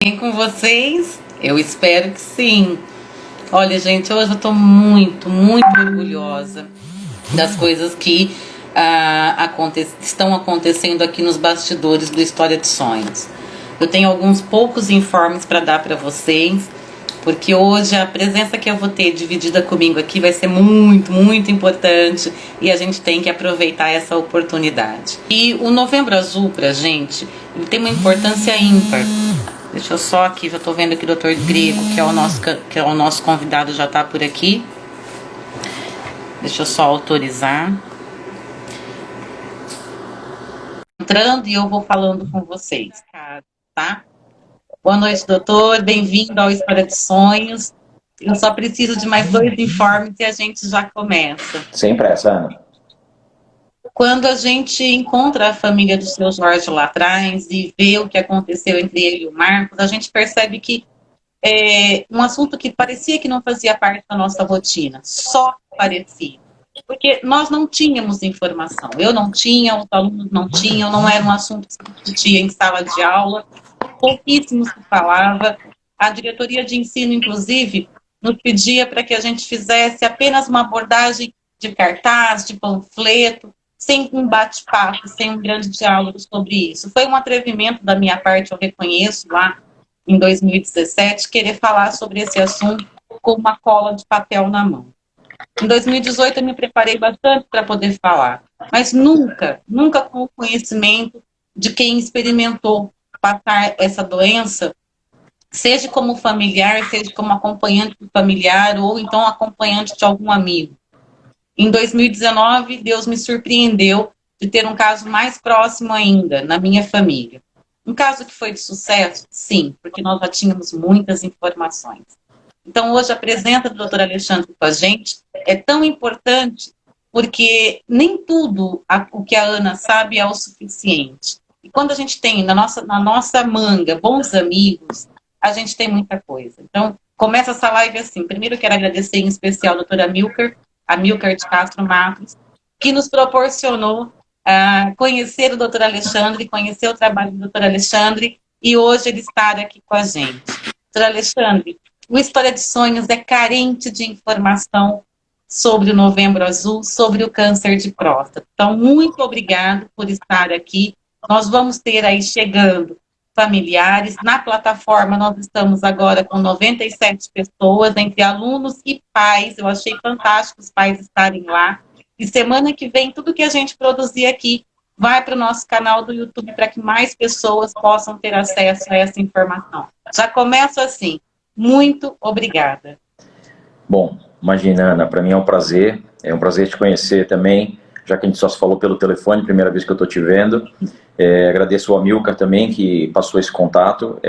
Bem com vocês? Eu espero que sim. Olha, gente, hoje eu tô muito orgulhosa das coisas que estão acontecendo aqui nos bastidores do História de Sonhos. Eu tenho alguns poucos informes para dar para vocês, porque hoje a presença que eu vou ter dividida comigo aqui vai ser muito importante e a gente tem que aproveitar essa oportunidade. E o Novembro Azul pra gente, ele tem uma importância ímpar. Deixa eu só aqui, já tô vendo que o Dr. Grego, que é o nosso convidado, já tá por aqui. Deixa eu só autorizar. Entrando e eu vou falando com vocês, tá? Boa noite, doutor. Bem-vindo ao História de Sonhos. Eu só preciso de mais 2 informes e a gente já começa. Sem pressa, Ana. Quando a gente encontra a família do seu Jorge lá atrás e vê o que aconteceu entre ele e o Marcos, a gente percebe que é um assunto que parecia que não fazia parte da nossa rotina. Só parecia. Porque nós não tínhamos informação. Eu não tinha, os alunos não tinham, não era um assunto que se discutia em sala de aula. Pouquíssimo se falava. A diretoria de ensino, inclusive, nos pedia para que a gente fizesse apenas uma abordagem de cartaz, de panfleto, sem um bate-papo, sem um grande diálogo sobre isso. Foi um atrevimento da minha parte, eu reconheço, lá em 2017, querer falar sobre esse assunto com uma cola de papel na mão. Em 2018 eu me preparei bastante para poder falar, mas nunca com o conhecimento de quem experimentou passar essa doença, seja como familiar, seja como acompanhante do familiar, ou então acompanhante de algum amigo. Em 2019, Deus me surpreendeu de ter um caso mais próximo ainda, na minha família. Um caso que foi de sucesso? Sim, porque nós já tínhamos muitas informações. Então, hoje, a presença do Dr. Alexandre com a gente é tão importante porque nem tudo o que a Ana sabe é o suficiente. E quando a gente tem na nossa manga bons amigos, a gente tem muita coisa. Então, começa essa live assim. Primeiro, eu quero agradecer em especial a doutora Amilcar de Castro Matos, que nos proporcionou conhecer o Dr. Alexandre, conhecer o trabalho do Dr. Alexandre e hoje ele estar aqui com a gente. Dr. Alexandre, o História de Sonhos é carente de informação sobre o Novembro Azul, sobre o câncer de próstata. Então, muito obrigado por estar aqui. Nós vamos ter aí chegando familiares. Na plataforma, nós estamos agora com 97 pessoas, entre alunos e pais. Eu achei fantástico os pais estarem lá. E semana que vem, tudo que a gente produzir aqui vai para o nosso canal do YouTube para que mais pessoas possam ter acesso a essa informação. Já começo assim. Muito obrigada. Bom, imagina, Ana, para mim é um prazer te conhecer também, já que a gente só se falou pelo telefone, primeira vez que eu estou te vendo. Agradeço ao Amilcar também, que passou esse contato.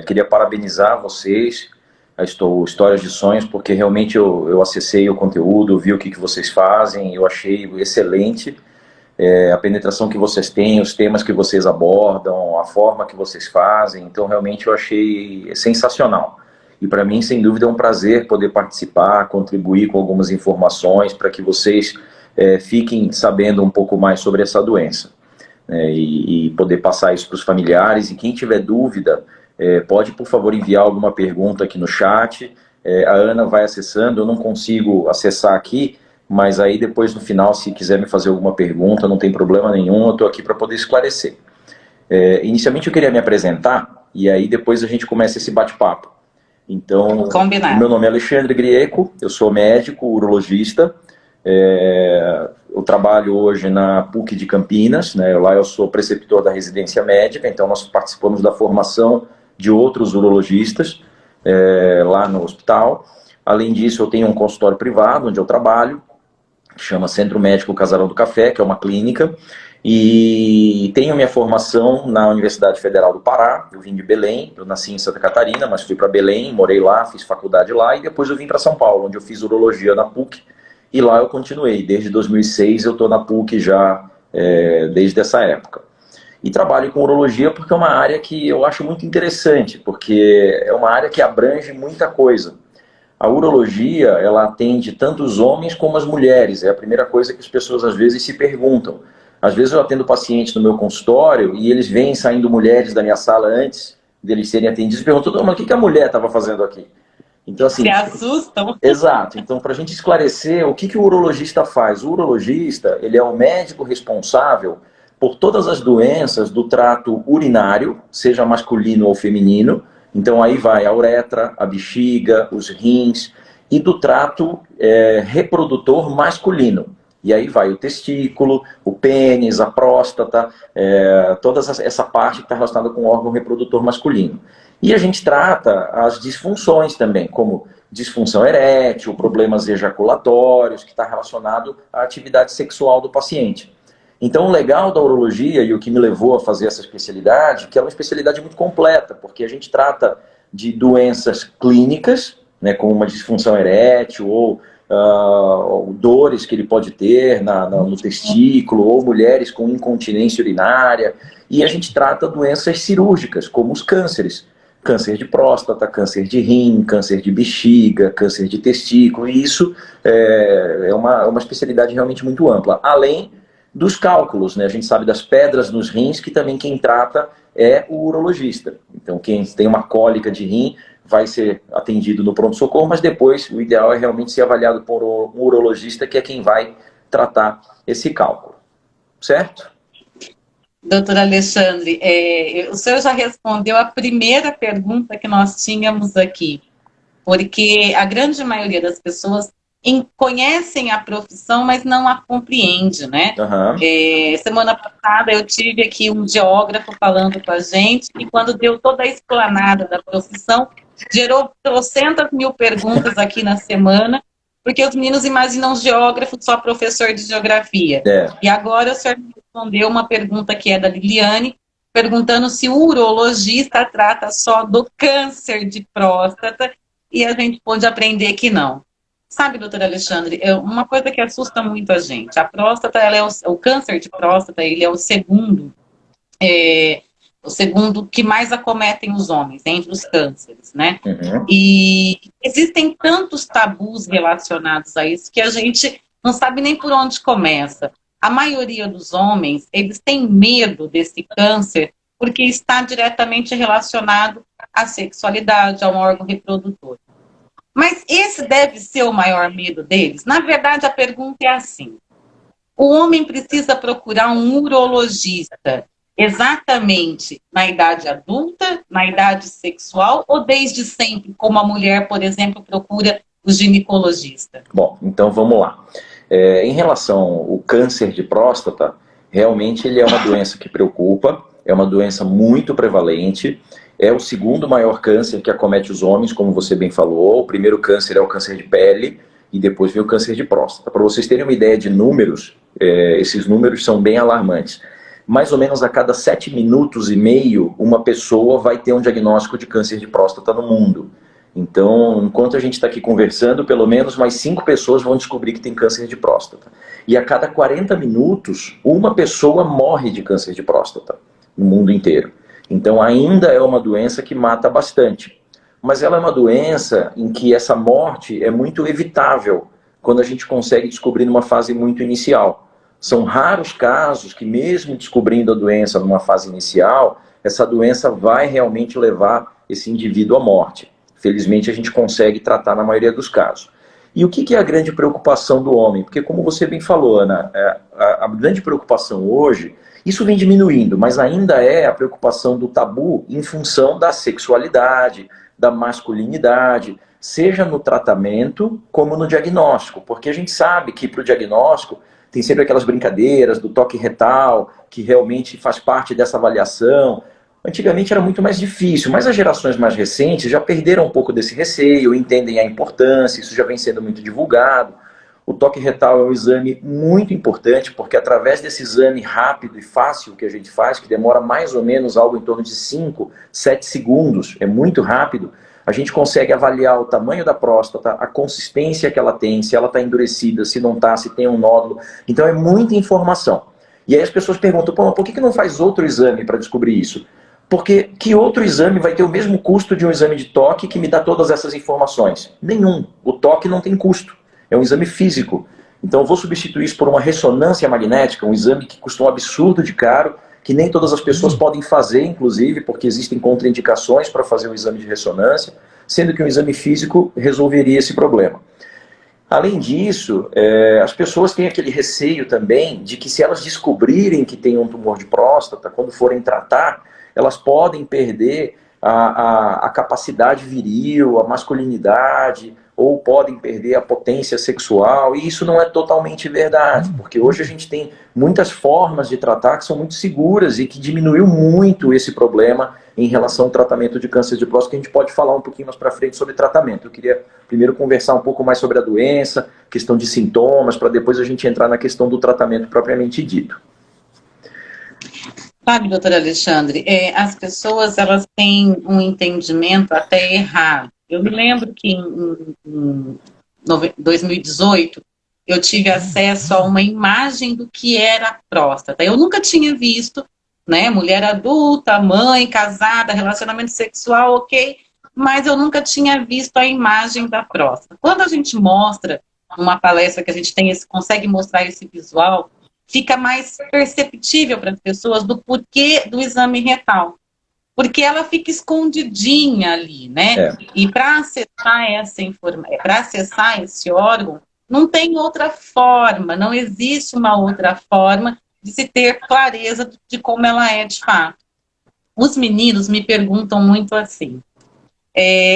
Queria parabenizar vocês, a Histórias de Sonhos, porque realmente eu acessei o conteúdo, vi o que vocês fazem, eu achei excelente a penetração que vocês têm, os temas que vocês abordam, a forma que vocês fazem, então realmente eu achei sensacional. E para mim, sem dúvida, é um prazer poder participar, contribuir com algumas informações para que vocês fiquem sabendo um pouco mais sobre essa doença. E poder passar isso para os familiares. E quem tiver dúvida, pode, por favor, enviar alguma pergunta aqui no chat. A Ana vai acessando, eu não consigo acessar aqui, mas aí depois no final, se quiser me fazer alguma pergunta, não tem problema nenhum, eu estou aqui para poder esclarecer. Inicialmente eu queria me apresentar, e aí depois a gente começa esse bate-papo. Então, combinado. Meu nome é Alexandre Grieco, eu sou médico, urologista, eu trabalho hoje na PUC de Campinas, né? Lá eu sou preceptor da residência médica, então nós participamos da formação de outros urologistas lá no hospital. Além disso, eu tenho um consultório privado onde eu trabalho, que chama Centro Médico Casarão do Café, que é uma clínica, e tenho minha formação na Universidade Federal do Pará. Eu vim de Belém, eu nasci em Santa Catarina, mas fui para Belém, morei lá, fiz faculdade lá, e depois eu vim para São Paulo, onde eu fiz urologia na PUC, e lá eu continuei. Desde 2006 eu estou na PUC já, desde essa época. E trabalho com urologia porque é uma área que eu acho muito interessante, porque é uma área que abrange muita coisa. A urologia, ela atende tanto os homens como as mulheres, é a primeira coisa que as pessoas às vezes se perguntam. Às vezes eu atendo pacientes no meu consultório e eles vêm saindo mulheres da minha sala antes deles serem atendidos, perguntam, mas o que a mulher estava fazendo aqui? Então, assim, se assustam. Exato. Então, para a gente esclarecer, o que o urologista faz? O urologista, ele é o médico responsável por todas as doenças do trato urinário, seja masculino ou feminino. Então, aí vai a uretra, a bexiga, os rins, e do trato reprodutor masculino. E aí vai o testículo, o pênis, a próstata, toda essa parte que está relacionada com o órgão reprodutor masculino. E a gente trata as disfunções também, como disfunção erétil, problemas ejaculatórios, que está relacionado à atividade sexual do paciente. Então, o legal da urologia e o que me levou a fazer essa especialidade, que é uma especialidade muito completa, porque a gente trata de doenças clínicas, né, como uma disfunção erétil ou dores que ele pode ter no testículo, ou mulheres com incontinência urinária, e a gente trata doenças cirúrgicas, como os cânceres. Câncer de próstata, câncer de rim, câncer de bexiga, câncer de testículo, e isso é uma especialidade realmente muito ampla. Além dos cálculos, né? A gente sabe das pedras nos rins, que também quem trata é o urologista. Então, quem tem uma cólica de rim vai ser atendido no pronto-socorro, mas depois o ideal é realmente ser avaliado por um urologista, que é quem vai tratar esse cálculo. Certo? Doutor Alexandre, o senhor já respondeu a primeira pergunta que nós tínhamos aqui, porque a grande maioria das pessoas conhecem a profissão, mas não a compreende, né? Uhum. Semana passada eu tive aqui um geógrafo falando com a gente, e quando deu toda a explanada da profissão, gerou 300.000 perguntas aqui na semana, porque os meninos imaginam geógrafo só professor de geografia. E agora o senhor respondeu uma pergunta que é da Liliane, perguntando se o urologista trata só do câncer de próstata, e a gente pôde aprender que não. Sabe, doutor Alexandre, uma coisa que assusta muito a gente, a próstata, o câncer de próstata, ele é o segundo que mais acometem os homens, entre os cânceres, né? Uhum. E existem tantos tabus relacionados a isso que a gente não sabe nem por onde começa. A maioria dos homens, eles têm medo desse câncer porque está diretamente relacionado à sexualidade, ao órgão reprodutor. Mas esse deve ser o maior medo deles? Na verdade, a pergunta é assim: o homem precisa procurar um urologista exatamente na idade adulta, na idade sexual, ou desde sempre, como a mulher, por exemplo, procura o ginecologista? Bom, então vamos lá. Em relação ao câncer de próstata, realmente ele é uma doença que preocupa, é uma doença muito prevalente, é o segundo maior câncer que acomete os homens, como você bem falou. O primeiro câncer é o câncer de pele e depois vem o câncer de próstata. Para vocês terem uma ideia de números, esses números são bem alarmantes. Mais ou menos a cada 7 minutos e meio, uma pessoa vai ter um diagnóstico de câncer de próstata no mundo. Então, enquanto a gente está aqui conversando, pelo menos mais 5 pessoas vão descobrir que tem câncer de próstata. E a cada 40 minutos, uma pessoa morre de câncer de próstata no mundo inteiro. Então, ainda é uma doença que mata bastante. Mas ela é uma doença em que essa morte é muito evitável quando a gente consegue descobrir numa fase muito inicial. São raros casos que, mesmo descobrindo a doença numa fase inicial, essa doença vai realmente levar esse indivíduo à morte. Felizmente, a gente consegue tratar na maioria dos casos. E o que é a grande preocupação do homem? Porque, como você bem falou, Ana, a grande preocupação hoje, isso vem diminuindo, mas ainda é a preocupação do tabu em função da sexualidade, da masculinidade, seja no tratamento como no diagnóstico. Porque a gente sabe que para o diagnóstico tem sempre aquelas brincadeiras do toque retal, que realmente faz parte dessa avaliação. Antigamente era muito mais difícil, mas as gerações mais recentes já perderam um pouco desse receio, entendem a importância, isso já vem sendo muito divulgado. O toque retal é um exame muito importante, porque através desse exame rápido e fácil que a gente faz, que demora mais ou menos algo em torno de 5, 7 segundos, é muito rápido, a gente consegue avaliar o tamanho da próstata, a consistência que ela tem, se ela está endurecida, se não está, se tem um nódulo. Então é muita informação. E aí as pessoas perguntam, pô, por que não faz outro exame para descobrir isso? Porque que outro exame vai ter o mesmo custo de um exame de toque que me dá todas essas informações? Nenhum. O toque não tem custo. É um exame físico. Então eu vou substituir isso por uma ressonância magnética, um exame que custa um absurdo de caro, que nem todas as pessoas podem fazer, inclusive, porque existem contraindicações para fazer um exame de ressonância, sendo que um exame físico resolveria esse problema. Além disso, as pessoas têm aquele receio também de que se elas descobrirem que tem um tumor de próstata, quando forem tratar, elas podem perder a capacidade viril, a masculinidade, ou podem perder a potência sexual, e isso não é totalmente verdade, porque hoje a gente tem muitas formas de tratar que são muito seguras e que diminuiu muito esse problema em relação ao tratamento de câncer de próstata, que a gente pode falar um pouquinho mais para frente sobre tratamento. Eu queria primeiro conversar um pouco mais sobre a doença, questão de sintomas, para depois a gente entrar na questão do tratamento propriamente dito. Sabe, doutor Alexandre, as pessoas elas têm um entendimento até errado. Eu me lembro que em 2018 eu tive acesso a uma imagem do que era a próstata. Eu nunca tinha visto, né, mulher adulta, mãe, casada, relacionamento sexual, ok, mas eu nunca tinha visto a imagem da próstata. Quando a gente mostra uma palestra que a gente tem consegue mostrar esse visual, fica mais perceptível para as pessoas do porquê do exame retal. Porque ela fica escondidinha ali, né? E para acessar essa informação, para acessar esse órgão, não tem outra forma, não existe uma outra forma de se ter clareza de como ela é de fato. Os meninos me perguntam muito assim,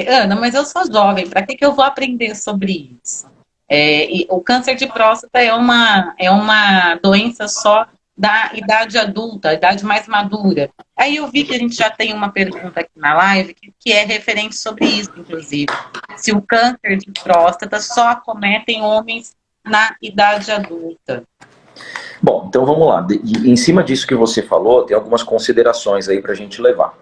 Ana, mas eu sou jovem, para que eu vou aprender sobre isso? E o câncer de próstata é uma doença só da idade adulta, a idade mais madura. Aí eu vi que a gente já tem uma pergunta aqui na live que é referente sobre isso, inclusive. Se o câncer de próstata só acomete em homens na idade adulta. Bom, então vamos lá. Em cima disso que você falou, tem algumas considerações aí para a gente levar.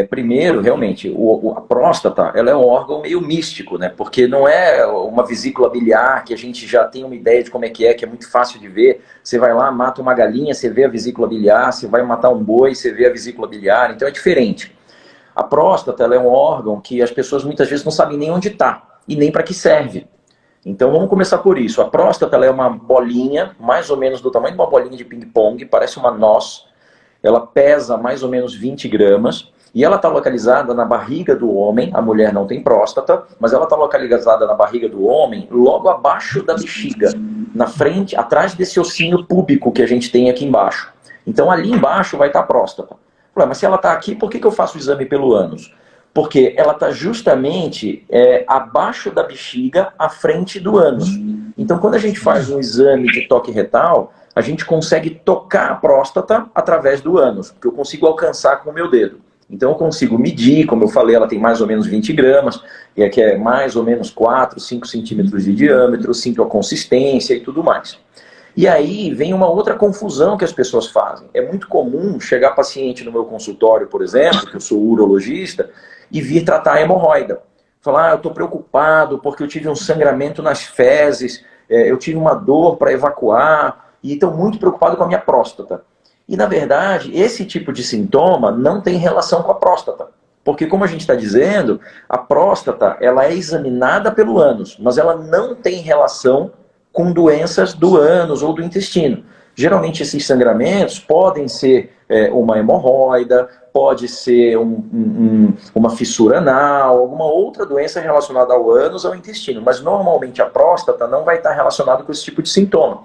Primeiro, realmente, a próstata ela é um órgão meio místico, né? Porque não é uma vesícula biliar que a gente já tem uma ideia de como é, que é muito fácil de ver. Você vai lá, mata uma galinha, você vê a vesícula biliar, você vai matar um boi, você vê a vesícula biliar, então é diferente. A próstata ela é um órgão que as pessoas muitas vezes não sabem nem onde está e nem para que serve. Então vamos começar por isso. A próstata ela é uma bolinha, mais ou menos do tamanho de uma bolinha de ping-pong, parece uma noz. Ela pesa mais ou menos 20 gramas. E ela está localizada na barriga do homem, a mulher não tem próstata, mas ela está localizada na barriga do homem, logo abaixo da bexiga, na frente, atrás desse ossinho púbico que a gente tem aqui embaixo. Então ali embaixo vai estar a próstata. Mas se ela está aqui, por que eu faço o exame pelo ânus? Porque ela está justamente abaixo da bexiga, à frente do ânus. Então quando a gente faz um exame de toque retal, a gente consegue tocar a próstata através do ânus, porque eu consigo alcançar com o meu dedo. Então eu consigo medir, como eu falei, ela tem mais ou menos 20 gramas, e aqui é mais ou menos 4, 5 centímetros de diâmetro, sinto a consistência e tudo mais. E aí vem uma outra confusão que as pessoas fazem. É muito comum chegar paciente no meu consultório, por exemplo, que eu sou urologista, e vir tratar a hemorroida. Falar, eu estou preocupado porque eu tive um sangramento nas fezes, eu tive uma dor para evacuar, e estou muito preocupado com a minha próstata. E, na verdade, esse tipo de sintoma não tem relação com a próstata. Porque, como a gente está dizendo, a próstata ela é examinada pelo ânus, mas ela não tem relação com doenças do ânus ou do intestino. Geralmente, esses sangramentos podem ser uma hemorroida, pode ser uma fissura anal, alguma outra doença relacionada ao ânus ou ao intestino. Mas, normalmente, a próstata não vai estar relacionada com esse tipo de sintoma.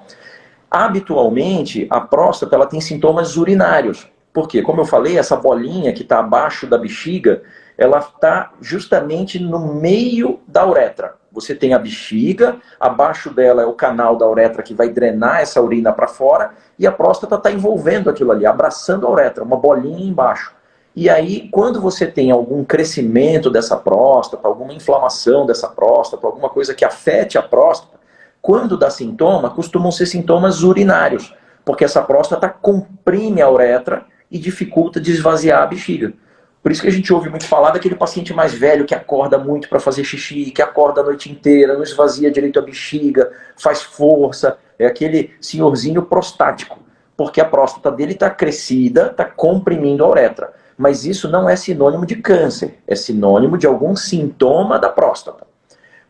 Habitualmente, a próstata ela tem sintomas urinários. Por quê? Como eu falei, essa bolinha que está abaixo da bexiga, ela está justamente no meio da uretra. Você tem a bexiga, abaixo dela é o canal da uretra que vai drenar essa urina para fora, e a próstata está envolvendo aquilo ali, abraçando a uretra, uma bolinha embaixo. E aí, quando você tem algum crescimento dessa próstata, alguma inflamação dessa próstata, alguma coisa que afete a próstata, quando dá sintoma, costumam ser sintomas urinários, porque essa próstata comprime a uretra e dificulta de esvaziar a bexiga. Por isso que a gente ouve muito falar daquele paciente mais velho que acorda muito para fazer xixi, que acorda a noite inteira, não esvazia direito a bexiga, faz força, é aquele senhorzinho prostático, porque a próstata dele está crescida, está comprimindo a uretra. Mas isso não é sinônimo de câncer, é sinônimo de algum sintoma da próstata.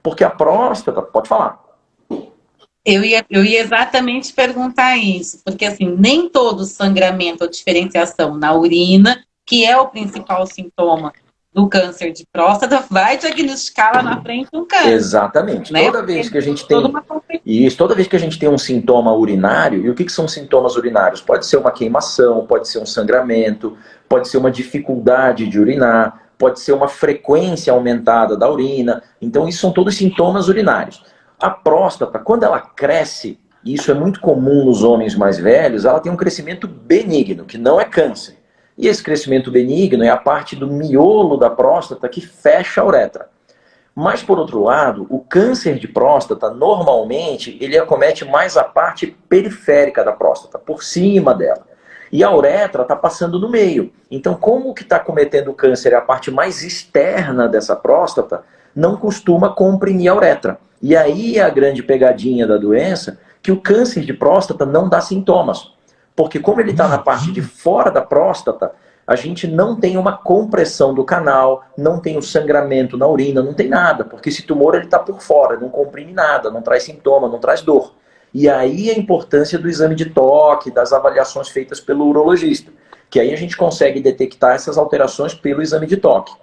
Porque a próstata, pode falar. Eu ia exatamente perguntar isso, porque assim, nem todo sangramento ou diferenciação na urina, que é o principal sintoma do câncer de próstata, vai diagnosticar lá na frente um câncer, Exatamente. né? Toda Porque vez que a gente toda tem uma complicação. isso, toda vez que a gente tem um sintoma urinário, e o que são sintomas urinários? Pode ser uma queimação, pode ser um sangramento, pode ser uma dificuldade de urinar, pode ser uma frequência aumentada da urina. Então, isso são todos sintomas urinários. A próstata, quando ela cresce, e isso é muito comum nos homens mais velhos, ela tem um crescimento benigno, que não é câncer. E esse crescimento benigno é a parte do miolo da próstata que fecha a uretra. Mas, por outro lado, o câncer de próstata, normalmente, ele acomete mais a parte periférica da próstata, por cima dela. E a uretra está passando no meio. Então, como o que está cometendo o câncer é a parte mais externa dessa próstata, não costuma comprimir a uretra. E aí é a grande pegadinha da doença, que o câncer de próstata não dá sintomas. Porque como ele está na parte de fora da próstata, a gente não tem uma compressão do canal, não tem o sangramento na urina, não tem nada, porque esse tumor ele está por fora, não comprime nada, não traz sintoma, não traz dor. E aí a importância do exame de toque, das avaliações feitas pelo urologista, que aí a gente consegue detectar essas alterações pelo exame de toque.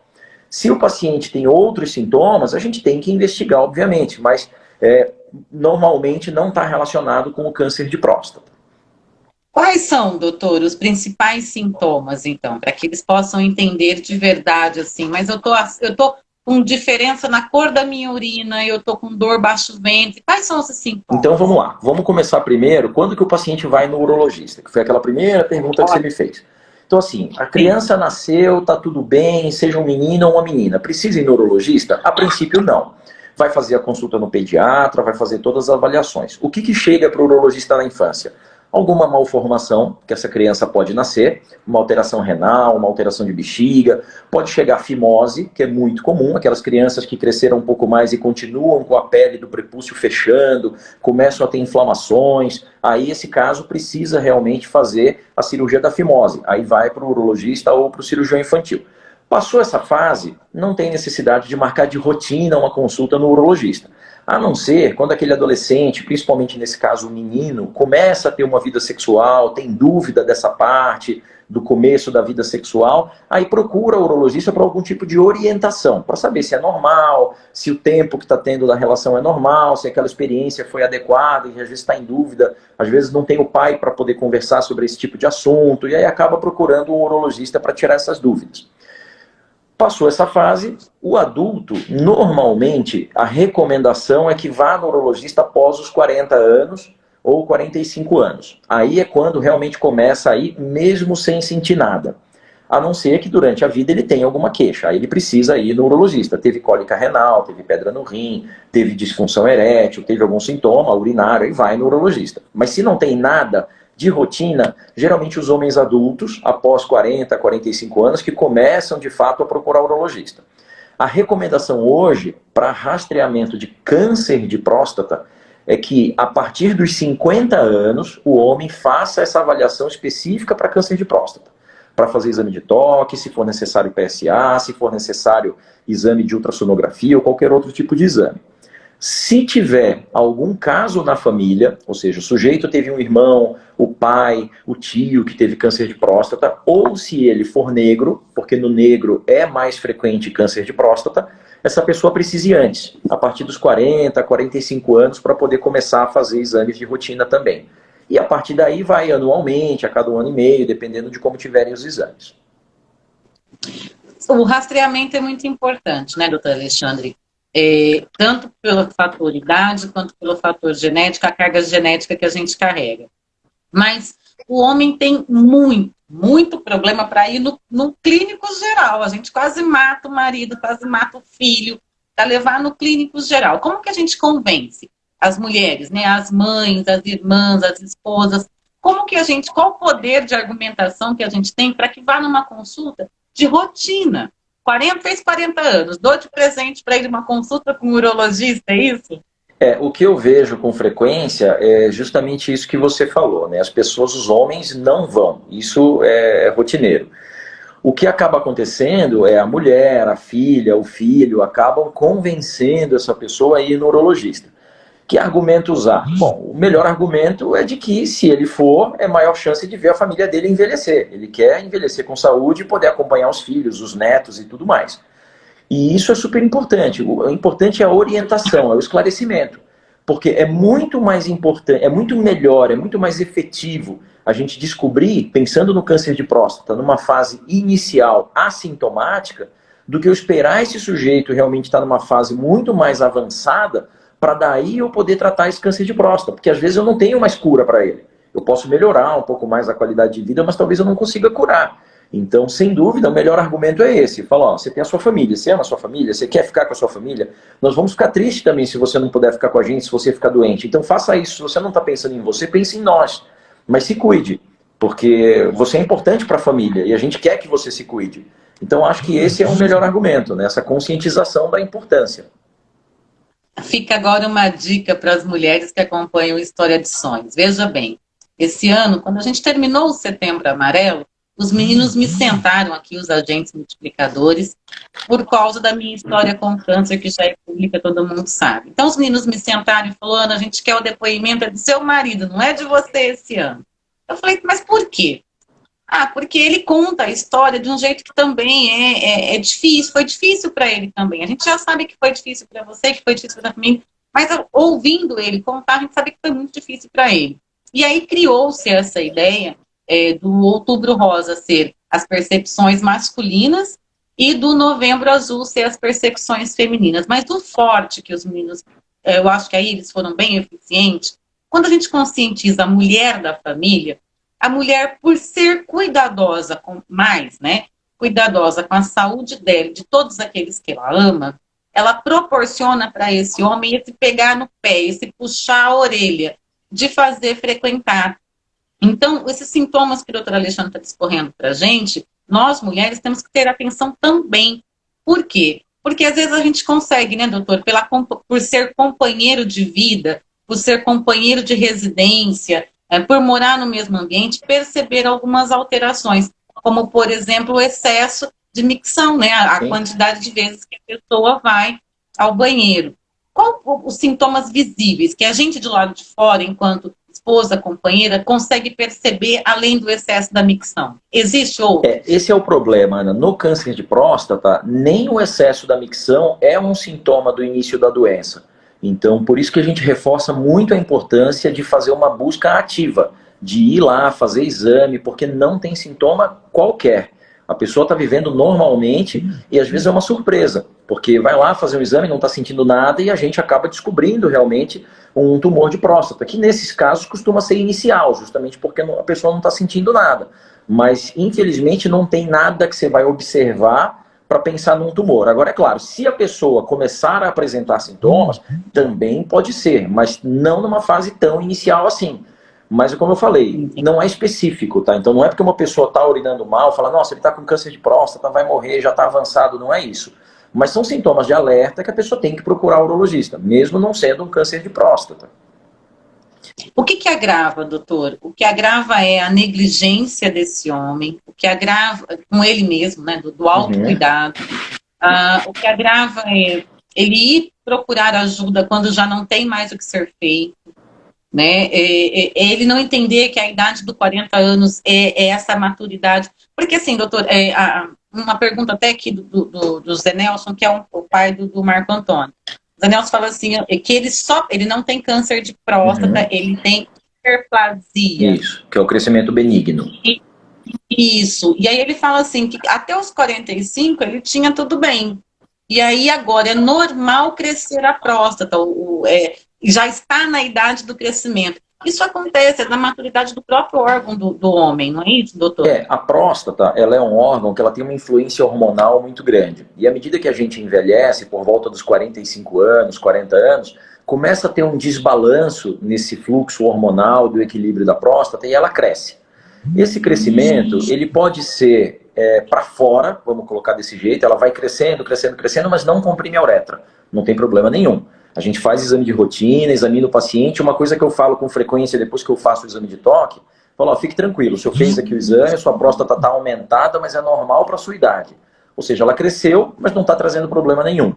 Se o paciente tem outros sintomas, a gente tem que investigar, obviamente, mas normalmente não está relacionado com o câncer de próstata. Quais são, doutor, os principais sintomas, então, para que eles possam entender de verdade, assim, mas eu tô com diferença na cor da minha urina, eu tô com dor baixo ventre, quais são esses sintomas? Então vamos lá, vamos começar primeiro, quando que o paciente vai no urologista? Que foi aquela primeira pergunta que você me fez. Então assim, a criança nasceu, tá tudo bem, seja um menino ou uma menina, precisa ir no urologista? A princípio não. Vai fazer a consulta no pediatra, vai fazer todas as avaliações. O que chega para o urologista na infância? Alguma malformação que essa criança pode nascer, uma alteração renal, uma alteração de bexiga, pode chegar fimose, que é muito comum, aquelas crianças que cresceram um pouco mais e continuam com a pele do prepúcio fechando, começam a ter inflamações, aí esse caso precisa realmente fazer a cirurgia da fimose, aí vai para o urologista ou para o cirurgião infantil. Passou essa fase, não tem necessidade de marcar de rotina uma consulta no urologista. A não ser quando aquele adolescente, principalmente nesse caso o menino, começa a ter uma vida sexual, tem dúvida dessa parte, do começo da vida sexual, aí procura o urologista para algum tipo de orientação, para saber se é normal, se o tempo que está tendo da relação é normal, se aquela experiência foi adequada, e às vezes está em dúvida, às vezes não tem o pai para poder conversar sobre esse tipo de assunto, e aí acaba procurando um urologista para tirar essas dúvidas. Passou essa fase, o adulto, normalmente, a recomendação é que vá no urologista após os 40 anos ou 45 anos. Aí é quando realmente começa a ir, mesmo sem sentir nada. A não ser que durante a vida ele tenha alguma queixa. Aí ele precisa ir no urologista. Teve cólica renal, teve pedra no rim, teve disfunção erétil, teve algum sintoma urinário, aí vai no urologista. Mas se não tem nada de rotina, geralmente os homens adultos, após 40, 45 anos, que começam de fato a procurar urologista. A recomendação hoje para rastreamento de câncer de próstata é que a partir dos 50 anos o homem faça essa avaliação específica para câncer de próstata. Para fazer exame de toque, se for necessário PSA, se for necessário exame de ultrassonografia ou qualquer outro tipo de exame. Se tiver algum caso na família, ou seja, o sujeito teve um irmão, o pai, o tio que teve câncer de próstata, ou se ele for negro, porque no negro é mais frequente câncer de próstata, essa pessoa precisa ir antes, a partir dos 40, 45 anos, para poder começar a fazer exames de rotina também. E a partir daí vai anualmente, a cada 1 ano e meio, dependendo de como tiverem os exames. O rastreamento é muito importante, né, doutor Alexandre? Tanto pelo fator idade, quanto pelo fator genético, a carga genética que a gente carrega. Mas o homem tem muito problema para ir no clínico geral. A gente quase mata o marido, quase mata o filho, para levar no clínico geral. Como que a gente convence as mulheres, né, as mães, as irmãs, as esposas? Qual o poder de argumentação que a gente tem para que vá numa consulta de rotina? Fez 40 anos, dou de presente para ele uma consulta com um urologista, é isso? O que eu vejo com frequência é justamente isso que você falou, né? As pessoas, os homens, não vão. Isso é rotineiro. O que acaba acontecendo é a mulher, a filha, o filho, acabam convencendo essa pessoa a ir no urologista. Que argumento usar? Bom, o melhor argumento é de que, se ele for, é maior chance de ver a família dele envelhecer. Ele quer envelhecer com saúde e poder acompanhar os filhos, os netos e tudo mais. E isso é super importante. O importante é a orientação, é o esclarecimento. Porque é muito mais importante, é muito melhor, é muito mais efetivo a gente descobrir, pensando no câncer de próstata, numa fase inicial assintomática, do que eu esperar esse sujeito realmente estar numa fase muito mais avançada, para daí eu poder tratar esse câncer de próstata. Porque às vezes eu não tenho mais cura para ele. Eu posso melhorar um pouco mais a qualidade de vida, mas talvez eu não consiga curar. Então, sem dúvida, o melhor argumento é esse. Fala, ó, você tem a sua família, você ama a sua família, você quer ficar com a sua família, nós vamos ficar tristes também se você não puder ficar com a gente, se você ficar doente. Então faça isso. Se você não está pensando em você, pense em nós. Mas se cuide, porque você é importante para a família e a gente quer que você se cuide. Então acho que esse é o melhor argumento, né? Essa conscientização da importância. Fica agora uma dica para as mulheres que acompanham História de Sonhos. Veja bem, esse ano, quando a gente terminou o Setembro Amarelo, os meninos me sentaram aqui, os agentes multiplicadores, por causa da minha história com câncer, que já é pública, todo mundo sabe. Então os meninos me sentaram e falaram, Ana, a gente quer o depoimento do seu marido, não é de você esse ano. Eu falei, mas por quê? Ah, porque ele conta a história de um jeito que também é difícil, foi difícil para ele também. A gente já sabe que foi difícil para você, que foi difícil para mim, mas ouvindo ele contar, a gente sabe que foi muito difícil para ele. E aí criou-se essa ideia do Outubro Rosa ser as percepções masculinas e do Novembro Azul ser as percepções femininas. Mas do forte que os meninos, eu acho que aí eles foram bem eficientes, quando a gente conscientiza a mulher da família, a mulher, por ser cuidadosa com mais, né? Cuidadosa com a saúde dela, de todos aqueles que ela ama, ela proporciona para esse homem esse pegar no pé, esse puxar a orelha, de fazer frequentar. Então, esses sintomas que o doutor Alexandre está discorrendo para a gente, nós mulheres temos que ter atenção também. Por quê? Porque às vezes a gente consegue, né, doutor, por ser companheiro de vida, por ser companheiro de residência, por morar no mesmo ambiente, perceber algumas alterações, como, por exemplo, o excesso de micção, né? A quantidade de vezes que a pessoa vai ao banheiro. Qual os sintomas visíveis que a gente de lado de fora, enquanto esposa, companheira, consegue perceber além do excesso da micção? Existe outro? Esse é o problema, Ana. No câncer de próstata, nem o excesso da micção é um sintoma do início da doença. Então, por isso que a gente reforça muito a importância de fazer uma busca ativa, de ir lá, fazer exame, porque não tem sintoma qualquer. A pessoa está vivendo normalmente e às vezes é uma surpresa, porque vai lá fazer um exame, não está sentindo nada e a gente acaba descobrindo realmente um tumor de próstata, que nesses casos costuma ser inicial, justamente porque a pessoa não está sentindo nada. Mas, infelizmente, não tem nada que você vai observar para pensar num tumor. Agora, é claro, se a pessoa começar a apresentar sintomas, também pode ser, mas não numa fase tão inicial assim. Mas, como eu falei, não é específico, tá? Então não é porque uma pessoa está urinando mal, fala, nossa, ele está com câncer de próstata, vai morrer, já está avançado, não é isso. Mas são sintomas de alerta que a pessoa tem que procurar o urologista, mesmo não sendo um câncer de próstata. O que agrava, doutor? O que agrava é a negligência desse homem, o que agrava com ele mesmo, né, do autocuidado. O que agrava é ele ir procurar ajuda quando já não tem mais o que ser feito, né? Ele não entender que a idade dos 40 anos é essa maturidade. Porque assim, doutor, uma pergunta até aqui do Zé Nelson, que é o pai do Marco Antônio. O Zé Nelson fala assim, que ele não tem câncer de próstata, ele tem hiperplasia. Isso, que é o crescimento benigno. Isso, e aí ele fala assim, que até os 45 ele tinha tudo bem. E aí agora é normal crescer a próstata, já está na idade do crescimento. Isso acontece, é na maturidade do próprio órgão do homem, não é isso, doutor? A próstata, ela é um órgão que ela tem uma influência hormonal muito grande. E à medida que a gente envelhece, por volta dos 45 anos, 40 anos, começa a ter um desbalanço nesse fluxo hormonal do equilíbrio da próstata e ela cresce. Esse crescimento, ele pode ser para fora, vamos colocar desse jeito, ela vai crescendo, crescendo, crescendo, mas não comprime a uretra. Não tem problema nenhum. A gente faz exame de rotina, examina o paciente. Uma coisa que eu falo com frequência depois que eu faço o exame de toque, falo, fique tranquilo, o senhor fez aqui o exame, a sua próstata está aumentada, mas é normal para a sua idade. Ou seja, ela cresceu, mas não está trazendo problema nenhum.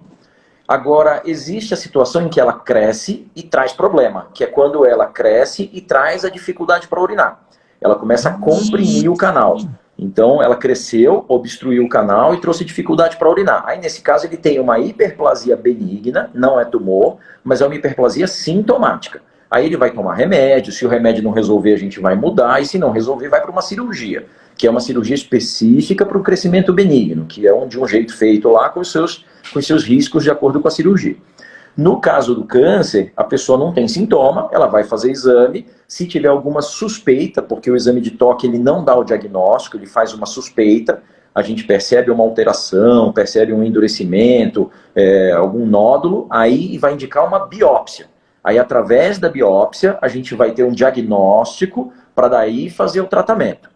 Agora, existe a situação em que ela cresce e traz problema, que é quando ela cresce e traz a dificuldade para urinar. Ela começa a comprimir o canal. Então, ela cresceu, obstruiu o canal e trouxe dificuldade para urinar. Aí, nesse caso, ele tem uma hiperplasia benigna, não é tumor, mas é uma hiperplasia sintomática. Aí ele vai tomar remédio, se o remédio não resolver, a gente vai mudar, e se não resolver, vai para uma cirurgia, que é uma cirurgia específica para o crescimento benigno, que é de um jeito feito lá com os seus riscos de acordo com a cirurgia. No caso do câncer, a pessoa não tem sintoma, ela vai fazer exame, se tiver alguma suspeita, porque o exame de toque ele não dá o diagnóstico, ele faz uma suspeita, a gente percebe uma alteração, percebe um endurecimento, algum nódulo, aí vai indicar uma biópsia. Aí, através da biópsia, a gente vai ter um diagnóstico para daí fazer o tratamento.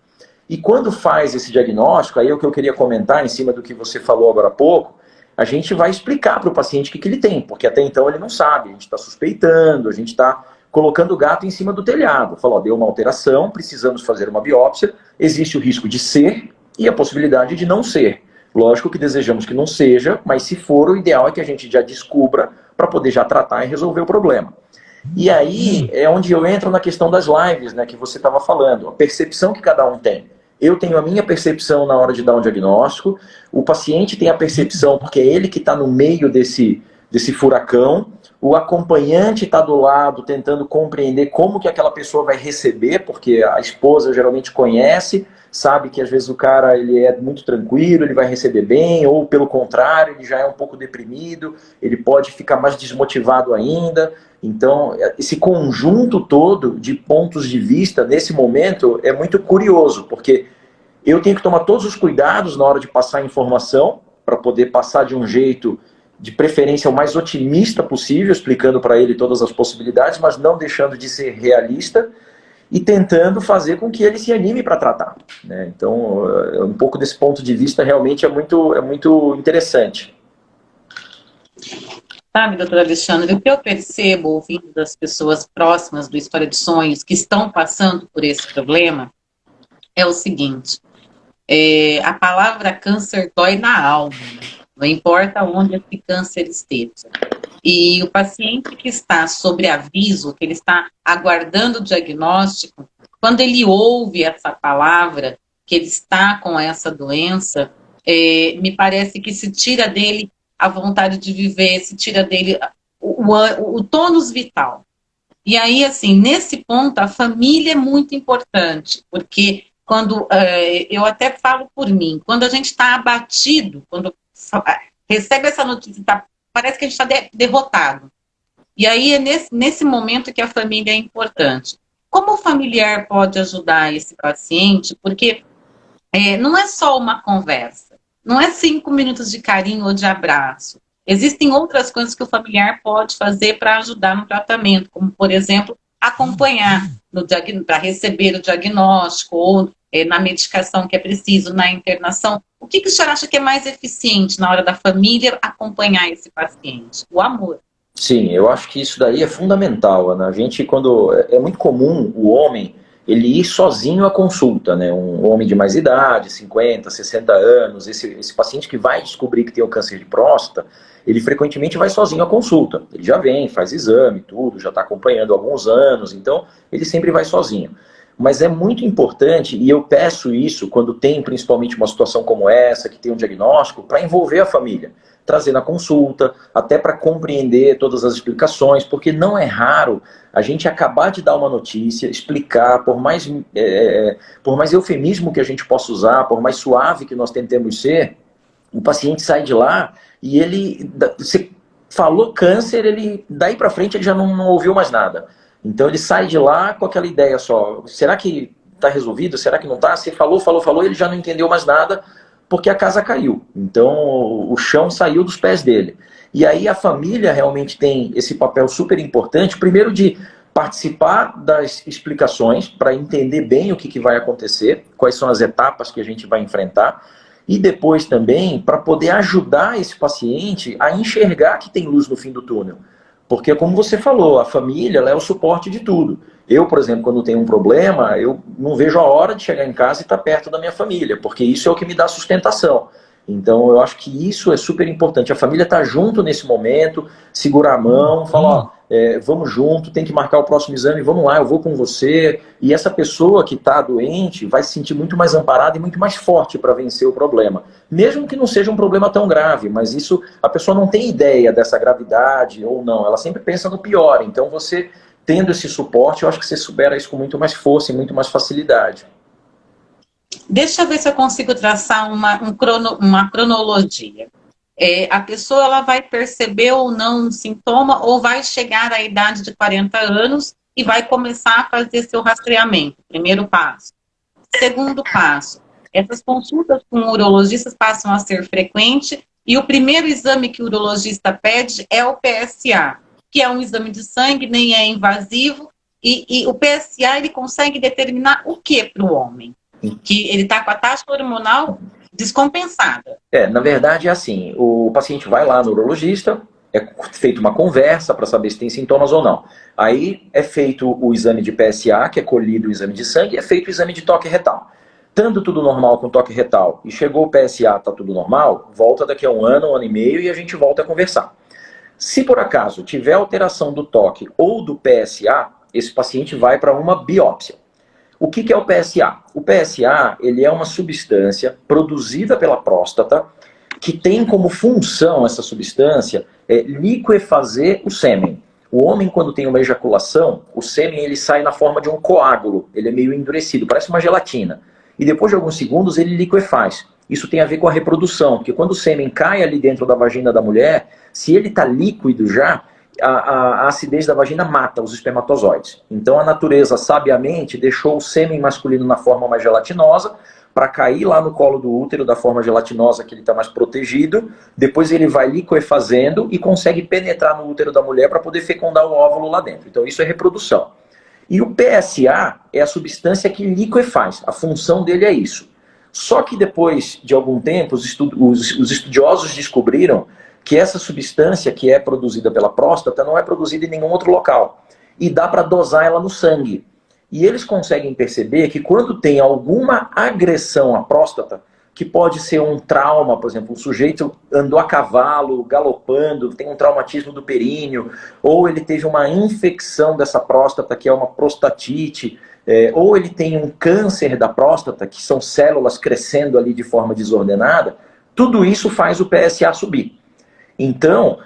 E quando faz esse diagnóstico, aí é o que eu queria comentar em cima do que você falou agora há pouco, a gente vai explicar para o paciente o que ele tem, porque até então ele não sabe, a gente está suspeitando, a gente está colocando o gato em cima do telhado. Falou, deu uma alteração, precisamos fazer uma biópsia, existe o risco de ser e a possibilidade de não ser. Lógico que desejamos que não seja, mas se for, o ideal é que a gente já descubra para poder já tratar e resolver o problema. E aí é onde eu entro na questão das lives, né, que você estava falando, a percepção que cada um tem. Eu tenho a minha percepção na hora de dar um diagnóstico, o paciente tem a percepção, porque é ele que está no meio desse furacão, o acompanhante está do lado tentando compreender como que aquela pessoa vai receber, porque a esposa geralmente conhece, sabe que às vezes o cara ele é muito tranquilo, ele vai receber bem, ou pelo contrário, ele já é um pouco deprimido, ele pode ficar mais desmotivado ainda. Então, esse conjunto todo de pontos de vista, nesse momento, é muito curioso, porque eu tenho que tomar todos os cuidados na hora de passar a informação, para poder passar de um jeito, de preferência, o mais otimista possível, explicando para ele todas as possibilidades, mas não deixando de ser realista, e tentando fazer com que ele se anime para tratar, né? Então, um pouco desse ponto de vista realmente é muito interessante. Sabe, doutor Alexandre, o que eu percebo ouvindo das pessoas próximas do História de Sonhos que estão passando por esse problema é o seguinte, a palavra câncer dói na alma, não importa onde esse câncer esteja. E o paciente que está sob aviso, que ele está aguardando o diagnóstico, quando ele ouve essa palavra, que ele está com essa doença, me parece que se tira dele a vontade de viver, se tira dele o tônus vital. E aí, assim, nesse ponto, a família é muito importante, porque quando, eu até falo por mim, quando a gente está abatido, quando recebe essa notícia, parece que a gente está derrotado. E aí é nesse momento que a família é importante. Como o familiar pode ajudar esse paciente? Porque não é só uma conversa, não é 5 minutos de carinho ou de abraço. Existem outras coisas que o familiar pode fazer para ajudar no tratamento, como, por exemplo, acompanhar para receber o diagnóstico ou na medicação que é preciso, na internação. O que o senhor acha que é mais eficiente na hora da família acompanhar esse paciente? O amor. Sim, eu acho que isso daí é fundamental, Ana. A gente, quando é muito comum o homem ele ir sozinho à consulta, né? Um homem de mais idade, 50, 60 anos, esse paciente que vai descobrir que tem o câncer de próstata, ele frequentemente vai sozinho à consulta. Ele já vem, faz exame, tudo, já está acompanhando há alguns anos, então ele sempre vai sozinho. Mas é muito importante, e eu peço isso quando tem principalmente uma situação como essa, que tem um diagnóstico, para envolver a família, trazer na consulta, até para compreender todas as explicações, porque não é raro a gente acabar de dar uma notícia, explicar, por mais eufemismo que a gente possa usar, por mais suave que nós tentemos ser, o paciente sai de lá e você falou câncer, daí para frente ele já não ouviu mais nada. Então ele sai de lá com aquela ideia só, será que está resolvido, será que não está? Você falou, ele já não entendeu mais nada, porque a casa caiu. Então o chão saiu dos pés dele. E aí a família realmente tem esse papel super importante, primeiro de participar das explicações, para entender bem o que vai acontecer, quais são as etapas que a gente vai enfrentar, e depois também para poder ajudar esse paciente a enxergar que tem luz no fim do túnel. Porque, como você falou, a família ela é o suporte de tudo. Eu, por exemplo, quando tenho um problema, eu não vejo a hora de chegar em casa e estar perto da minha família, porque isso é o que me dá sustentação. Então eu acho que isso é super importante. A família tá junto nesse momento, segurar a mão, falar, ó, vamos junto, tem que marcar o próximo exame, vamos lá, eu vou com você. E essa pessoa que está doente vai se sentir muito mais amparada e muito mais forte para vencer o problema. Mesmo que não seja um problema tão grave, mas isso, a pessoa não tem ideia dessa gravidade ou não, ela sempre pensa no pior. Então você, tendo esse suporte, eu acho que você supera isso com muito mais força e muito mais facilidade. Deixa eu ver se eu consigo traçar uma cronologia. A pessoa ela vai perceber ou não um sintoma, ou vai chegar à idade de 40 anos e vai começar a fazer seu rastreamento. Primeiro passo. Segundo passo, essas consultas com urologistas passam a ser frequentes e o primeiro exame que o urologista pede é o PSA, que é um exame de sangue, nem é invasivo, e o PSA ele consegue determinar o que para o homem? Que ele está com a taxa hormonal descompensada. Na verdade é assim, o paciente vai lá no urologista, é feita uma conversa para saber se tem sintomas ou não. Aí é feito o exame de PSA, que é colhido o exame de sangue, e é feito o exame de toque retal. Estando tudo normal com toque retal e chegou o PSA, está tudo normal, volta daqui a um ano e meio e a gente volta a conversar. Se por acaso tiver alteração do toque ou do PSA, esse paciente vai para uma biópsia. O que é o PSA? O PSA ele é uma substância produzida pela próstata que tem como função essa substância liquefazer o sêmen. O homem, quando tem uma ejaculação, o sêmen ele sai na forma de um coágulo, ele é meio endurecido, parece uma gelatina. E depois de alguns segundos ele liquefaz. Isso tem a ver com a reprodução, porque quando o sêmen cai ali dentro da vagina da mulher, se ele está líquido já, a acidez da vagina mata os espermatozoides. Então a natureza, sabiamente, deixou o sêmen masculino na forma mais gelatinosa para cair lá no colo do útero da forma gelatinosa que ele está mais protegido. Depois ele vai liquefazendo e consegue penetrar no útero da mulher para poder fecundar o óvulo lá dentro. Então isso é reprodução. E o PSA é a substância que liquefaz. A função dele é isso. Só que depois de algum tempo, os estudiosos descobriram que essa substância que é produzida pela próstata não é produzida em nenhum outro local. E dá para dosar ela no sangue. E eles conseguem perceber que quando tem alguma agressão à próstata, que pode ser um trauma, por exemplo, o sujeito andou a cavalo, galopando, tem um traumatismo do períneo, ou ele teve uma infecção dessa próstata, que é uma prostatite, ou ele tem um câncer da próstata, que são células crescendo ali de forma desordenada, tudo isso faz o PSA subir. Então,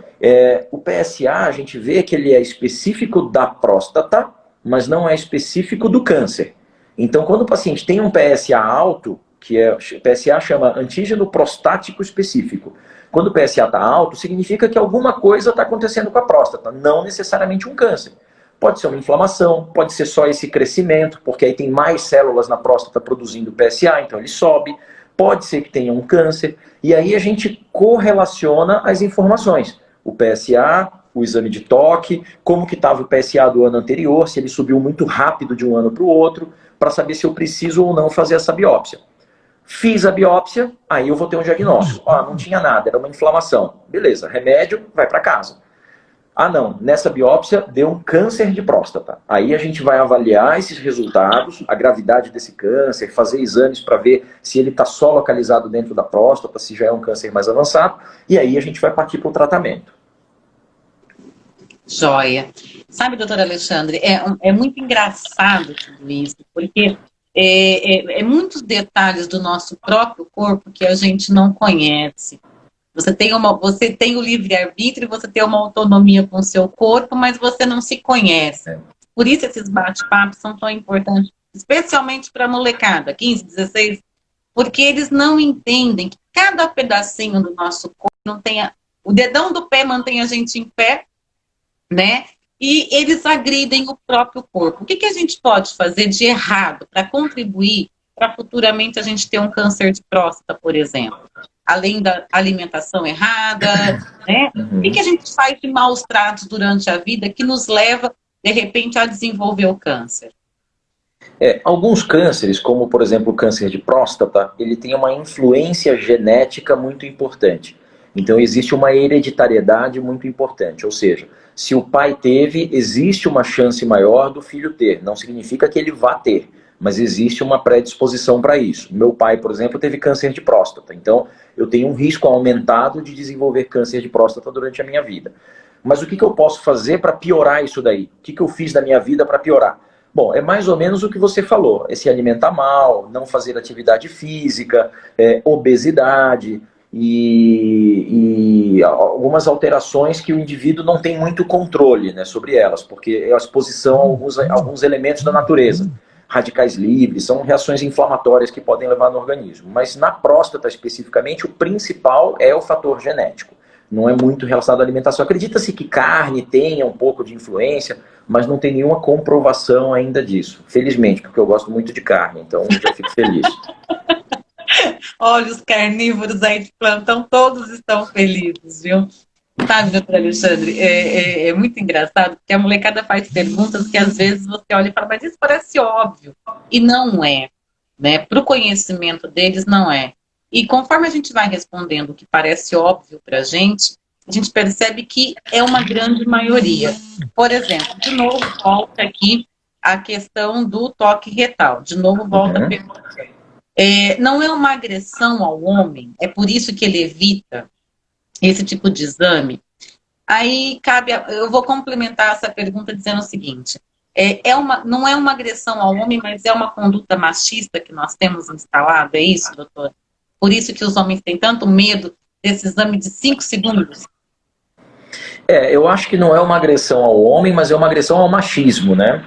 o PSA, a gente vê que ele é específico da próstata, mas não é específico do câncer. Então, quando o paciente tem um PSA alto, PSA chama antígeno prostático específico. Quando o PSA está alto, significa que alguma coisa está acontecendo com a próstata, não necessariamente um câncer. Pode ser uma inflamação, pode ser só esse crescimento, porque aí tem mais células na próstata produzindo PSA, então ele sobe. Pode ser que tenha um câncer, e aí a gente correlaciona as informações. O PSA, o exame de toque, como que estava o PSA do ano anterior, se ele subiu muito rápido de um ano para o outro, para saber se eu preciso ou não fazer essa biópsia. Fiz a biópsia, aí eu vou ter um diagnóstico. Não tinha nada, era uma inflamação. Beleza, remédio, vai para casa. Não, nessa biópsia deu um câncer de próstata. Aí a gente vai avaliar esses resultados, a gravidade desse câncer, fazer exames para ver se ele está só localizado dentro da próstata, se já é um câncer mais avançado, e aí a gente vai partir para o tratamento. Joia. Sabe, doutor Alexandre, é muito engraçado tudo isso, porque é muitos detalhes do nosso próprio corpo que a gente não conhece. Você tem o livre-arbítrio, você tem uma autonomia com o seu corpo, mas você não se conhece. Por isso esses bate-papos são tão importantes, especialmente para a molecada, 15, 16, porque eles não entendem que cada pedacinho do nosso corpo não tenha... O dedão do pé mantém a gente em pé, né? E eles agridem o próprio corpo. O que a gente pode fazer de errado para contribuir para futuramente a gente ter um câncer de próstata, por exemplo? Além da alimentação errada, né? O que a gente faz de maus tratos durante a vida que nos leva, de repente, a desenvolver o câncer? Alguns cânceres, como por exemplo o câncer de próstata, ele tem uma influência genética muito importante. Então existe uma hereditariedade muito importante, ou seja, se o pai teve, existe uma chance maior do filho ter. Não significa que ele vá ter, mas existe uma predisposição para isso. Meu pai, por exemplo, teve câncer de próstata, então eu tenho um risco aumentado de desenvolver câncer de próstata durante a minha vida. Mas o que eu posso fazer para piorar isso daí? O que eu fiz da minha vida para piorar? Bom, é mais ou menos o que você falou, é se alimentar mal, não fazer atividade física, obesidade e algumas alterações que o indivíduo não tem muito controle, né, sobre elas, porque é a exposição a alguns elementos da natureza. Radicais livres, são reações inflamatórias que podem levar no organismo. Mas na próstata especificamente, o principal é o fator genético. Não é muito relacionado à alimentação. Acredita-se que carne tenha um pouco de influência, mas não tem nenhuma comprovação ainda disso. Felizmente, porque eu gosto muito de carne, então eu já fico feliz. Olha, os carnívoros aí de plantão, todos estão felizes, viu? Sabe, doutor Alexandre, é muito engraçado, porque a molecada faz perguntas que às vezes você olha e fala, mas isso parece óbvio. E não é, né? Para o conhecimento deles, não é. E conforme a gente vai respondendo o que parece óbvio para a gente percebe que é uma grande maioria. Por exemplo, de novo, volta aqui a questão do toque retal. De novo, volta a pergunta. Não é uma agressão ao homem, é por isso que ele evita esse tipo de exame. Aí eu vou complementar essa pergunta dizendo o seguinte: não é uma agressão ao homem, mas é uma conduta machista que nós temos instalada, é isso, doutor? Por isso que os homens têm tanto medo desse exame de 5 segundos? Eu acho que não é uma agressão ao homem, mas é uma agressão ao machismo, né?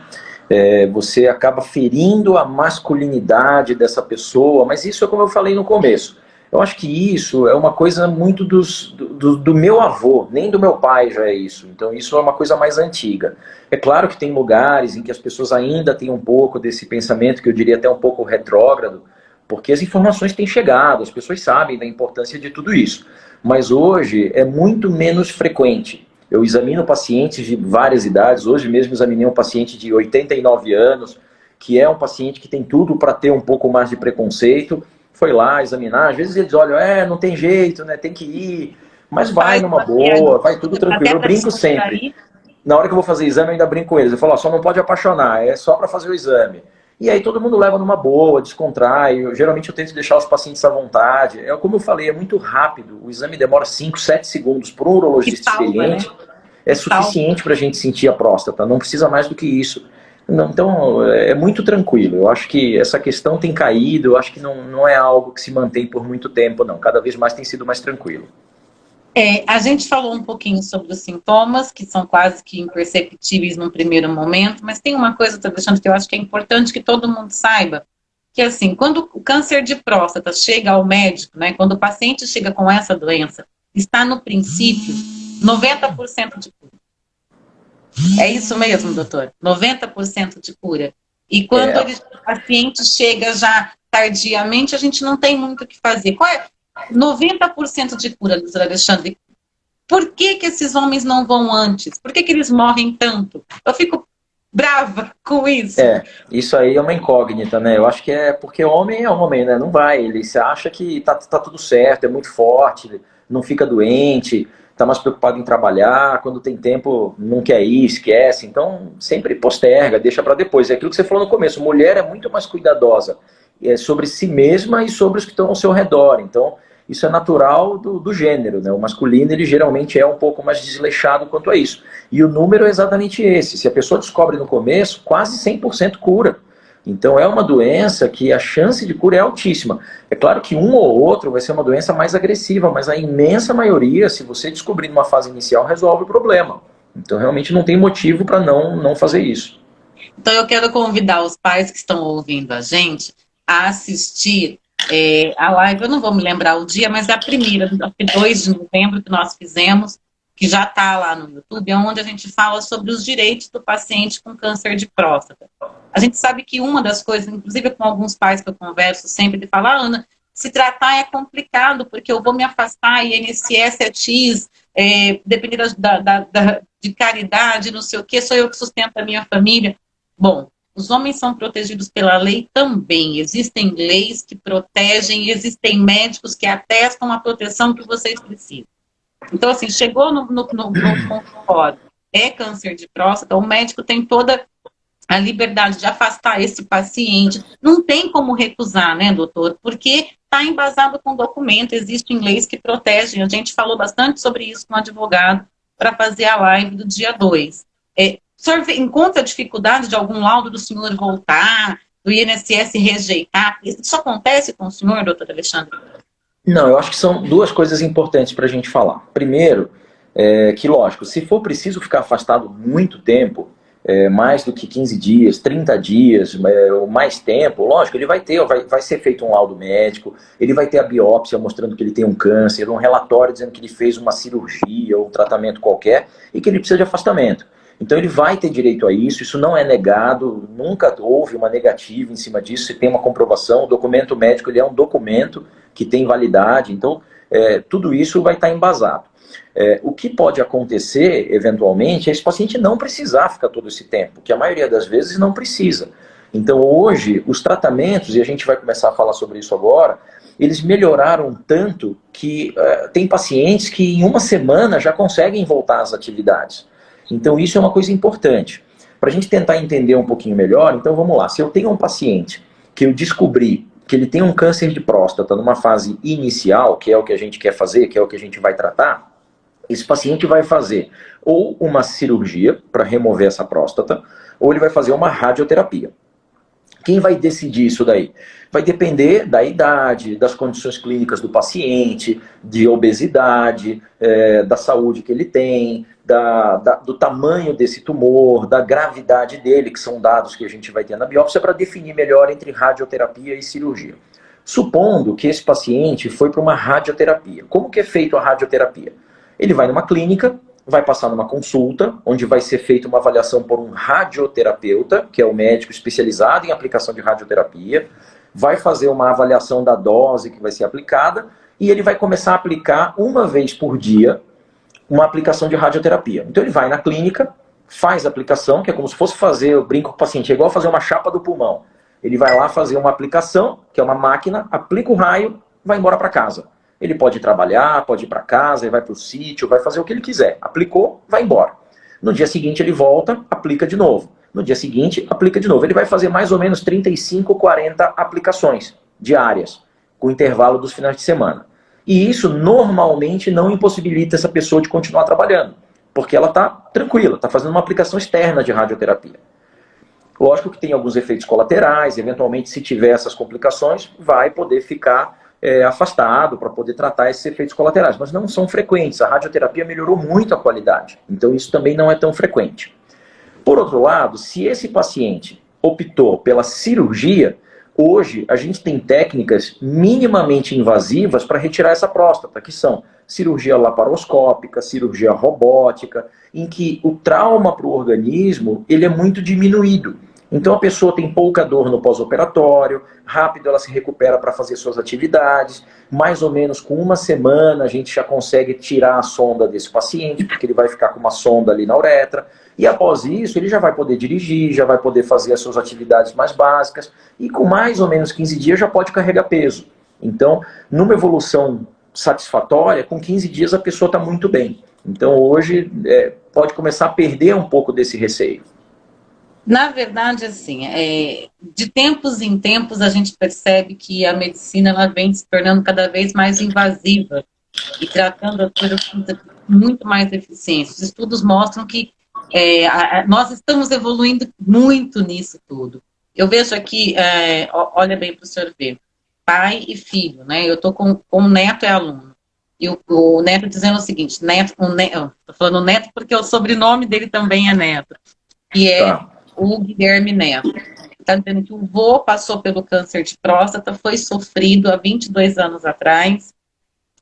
Você acaba ferindo a masculinidade dessa pessoa, mas isso é como eu falei no começo. Eu acho que isso é uma coisa muito do meu avô, nem do meu pai já é isso. Então isso é uma coisa mais antiga. É claro que tem lugares em que as pessoas ainda têm um pouco desse pensamento, que eu diria até um pouco retrógrado, porque as informações têm chegado, as pessoas sabem da importância de tudo isso. Mas hoje é muito menos frequente. Eu examino pacientes de várias idades, hoje mesmo examinei um paciente de 89 anos, que é um paciente que tem tudo para ter um pouco mais de preconceito, foi lá examinar, às vezes eles olham, não tem jeito, né, tem que ir, mas vai numa boa, vai tudo tranquilo, eu brinco sempre. Na hora que eu vou fazer exame eu ainda brinco com eles, eu falo, só não pode apaixonar, é só para fazer o exame. E aí todo mundo leva numa boa, descontrai. Geralmente eu tento deixar os pacientes à vontade. Como eu falei, é muito rápido. O exame demora 5, 7 segundos. Para um urologista experiente, né? É suficiente para a gente sentir a próstata. Não precisa mais do que isso. Então é muito tranquilo. Eu acho que essa questão tem caído. Eu acho que não é algo que se mantém por muito tempo, não. Cada vez mais tem sido mais tranquilo. A gente falou um pouquinho sobre os sintomas, que são quase que imperceptíveis num primeiro momento, mas tem uma coisa, Alexandre, que eu acho que é importante que todo mundo saiba, que assim, quando o câncer de próstata chega ao médico, né, quando o paciente chega com essa doença, está no princípio 90% de cura. É isso mesmo, doutor? 90% de cura. E quando o paciente chega já tardiamente, a gente não tem muito o que fazer. Qual é? 90% de cura, doutor Alexandre. Por que esses homens não vão antes? Por que eles morrem tanto? Eu fico brava com isso. Isso aí é uma incógnita, né? Eu acho que é porque homem é homem, né? Não vai. Ele se acha que tá tudo certo, é muito forte, não fica doente, tá mais preocupado em trabalhar, quando tem tempo não quer ir, esquece. Então sempre posterga, deixa para depois. É aquilo que você falou no começo, mulher é muito mais cuidadosa sobre si mesma e sobre os que estão ao seu redor. Então, isso é natural do gênero, né? O masculino, ele geralmente é um pouco mais desleixado quanto a isso. E o número é exatamente esse. Se a pessoa descobre no começo, quase 100% cura. Então, é uma doença que a chance de cura é altíssima. É claro que um ou outro vai ser uma doença mais agressiva, mas a imensa maioria, se você descobrir numa fase inicial, resolve o problema. Então, realmente não tem motivo para não fazer isso. Então, eu quero convidar os pais que estão ouvindo a gente a assistir a live, eu não vou me lembrar o dia, mas é a primeira, 2 de novembro que nós fizemos, que já está lá no YouTube, onde a gente fala sobre os direitos do paciente com câncer de próstata. A gente sabe que uma das coisas, inclusive com alguns pais que eu converso sempre, de falar, Ana, se tratar é complicado, porque eu vou me afastar, INSS é X, dependendo de caridade, não sei o que, sou eu que sustento a minha família. Bom, os homens são protegidos pela lei também. Existem leis que protegem, existem médicos que atestam a proteção que vocês precisam. Então, assim, chegou no consultório, é câncer de próstata, o médico tem toda a liberdade de afastar esse paciente. Não tem como recusar, né, doutor? Porque está embasado com documento, existem leis que protegem. A gente falou bastante sobre isso com o advogado para fazer a live do dia 2. O senhor encontra dificuldade de algum laudo do senhor voltar, do INSS rejeitar? Isso acontece com o senhor, doutor Alexandre? Não, eu acho que são duas coisas importantes para a gente falar. Primeiro, que lógico, se for preciso ficar afastado muito tempo, mais do que 15 dias, 30 dias, ou mais tempo, lógico, ele vai ser feito um laudo médico, ele vai ter a biópsia mostrando que ele tem um câncer, um relatório dizendo que ele fez uma cirurgia ou um tratamento qualquer e que ele precisa de afastamento. Então ele vai ter direito a isso não é negado, nunca houve uma negativa em cima disso, se tem uma comprovação, o documento médico ele é um documento que tem validade, então tudo isso vai estar embasado. O que pode acontecer, eventualmente, é esse paciente não precisar ficar todo esse tempo, que a maioria das vezes não precisa. Então hoje, os tratamentos, e a gente vai começar a falar sobre isso agora, eles melhoraram tanto que tem pacientes que em uma semana já conseguem voltar às atividades. Então isso é uma coisa importante. Para a gente tentar entender um pouquinho melhor, então vamos lá. Se eu tenho um paciente que eu descobri que ele tem um câncer de próstata numa fase inicial, que é o que a gente quer fazer, que é o que a gente vai tratar, esse paciente vai fazer ou uma cirurgia para remover essa próstata, ou ele vai fazer uma radioterapia. Quem vai decidir isso daí? Vai depender da idade, das condições clínicas do paciente, de obesidade, da saúde que ele tem, do tamanho desse tumor, da gravidade dele, que são dados que a gente vai ter na biópsia, para definir melhor entre radioterapia e cirurgia. Supondo que esse paciente foi para uma radioterapia. Como que é feito a radioterapia? Ele vai numa clínica, vai passar numa consulta, onde vai ser feita uma avaliação por um radioterapeuta, que é o médico especializado em aplicação de radioterapia, vai fazer uma avaliação da dose que vai ser aplicada, e ele vai começar a aplicar uma vez por dia uma aplicação de radioterapia. Então ele vai na clínica, faz a aplicação, que é como se fosse fazer, eu brinco com o paciente, é igual fazer uma chapa do pulmão. Ele vai lá fazer uma aplicação, que é uma máquina, aplica o raio, vai embora para casa. Ele pode trabalhar, pode ir para casa, ele vai para o sítio, vai fazer o que ele quiser. Aplicou, vai embora. No dia seguinte ele volta, aplica de novo. No dia seguinte, aplica de novo. Ele vai fazer mais ou menos 35, 40 aplicações diárias, com intervalo dos finais de semana. E isso normalmente não impossibilita essa pessoa de continuar trabalhando, porque ela está tranquila, está fazendo uma aplicação externa de radioterapia. Lógico que tem alguns efeitos colaterais, eventualmente se tiver essas complicações, vai poder ficar afastado para poder tratar esses efeitos colaterais, mas não são frequentes. A radioterapia melhorou muito a qualidade, então isso também não é tão frequente. Por outro lado, se esse paciente optou pela cirurgia, hoje a gente tem técnicas minimamente invasivas para retirar essa próstata, que são cirurgia laparoscópica, cirurgia robótica, em que o trauma para o organismo ele é muito diminuído. Então a pessoa tem pouca dor no pós-operatório, rápido ela se recupera para fazer suas atividades, mais ou menos com uma semana a gente já consegue tirar a sonda desse paciente, porque ele vai ficar com uma sonda ali na uretra, e após isso ele já vai poder dirigir, já vai poder fazer as suas atividades mais básicas, e com mais ou menos 15 dias já pode carregar peso. Então, numa evolução satisfatória, com 15 dias a pessoa está muito bem. Então hoje pode começar a perder um pouco desse receio. Na verdade, assim, de tempos em tempos a gente percebe que a medicina ela vem se tornando cada vez mais invasiva e tratando as coisas com muito mais eficiência. Os estudos mostram que nós estamos evoluindo muito nisso tudo. Eu vejo aqui, olha bem para o senhor ver, pai e filho, né? Eu estou com o neto é aluno. E o neto dizendo o seguinte, estou falando neto porque o sobrenome dele também é Neto, que é o Guilherme Neto. Está dizendo que o vô passou pelo câncer de próstata, foi sofrido há 22 anos atrás,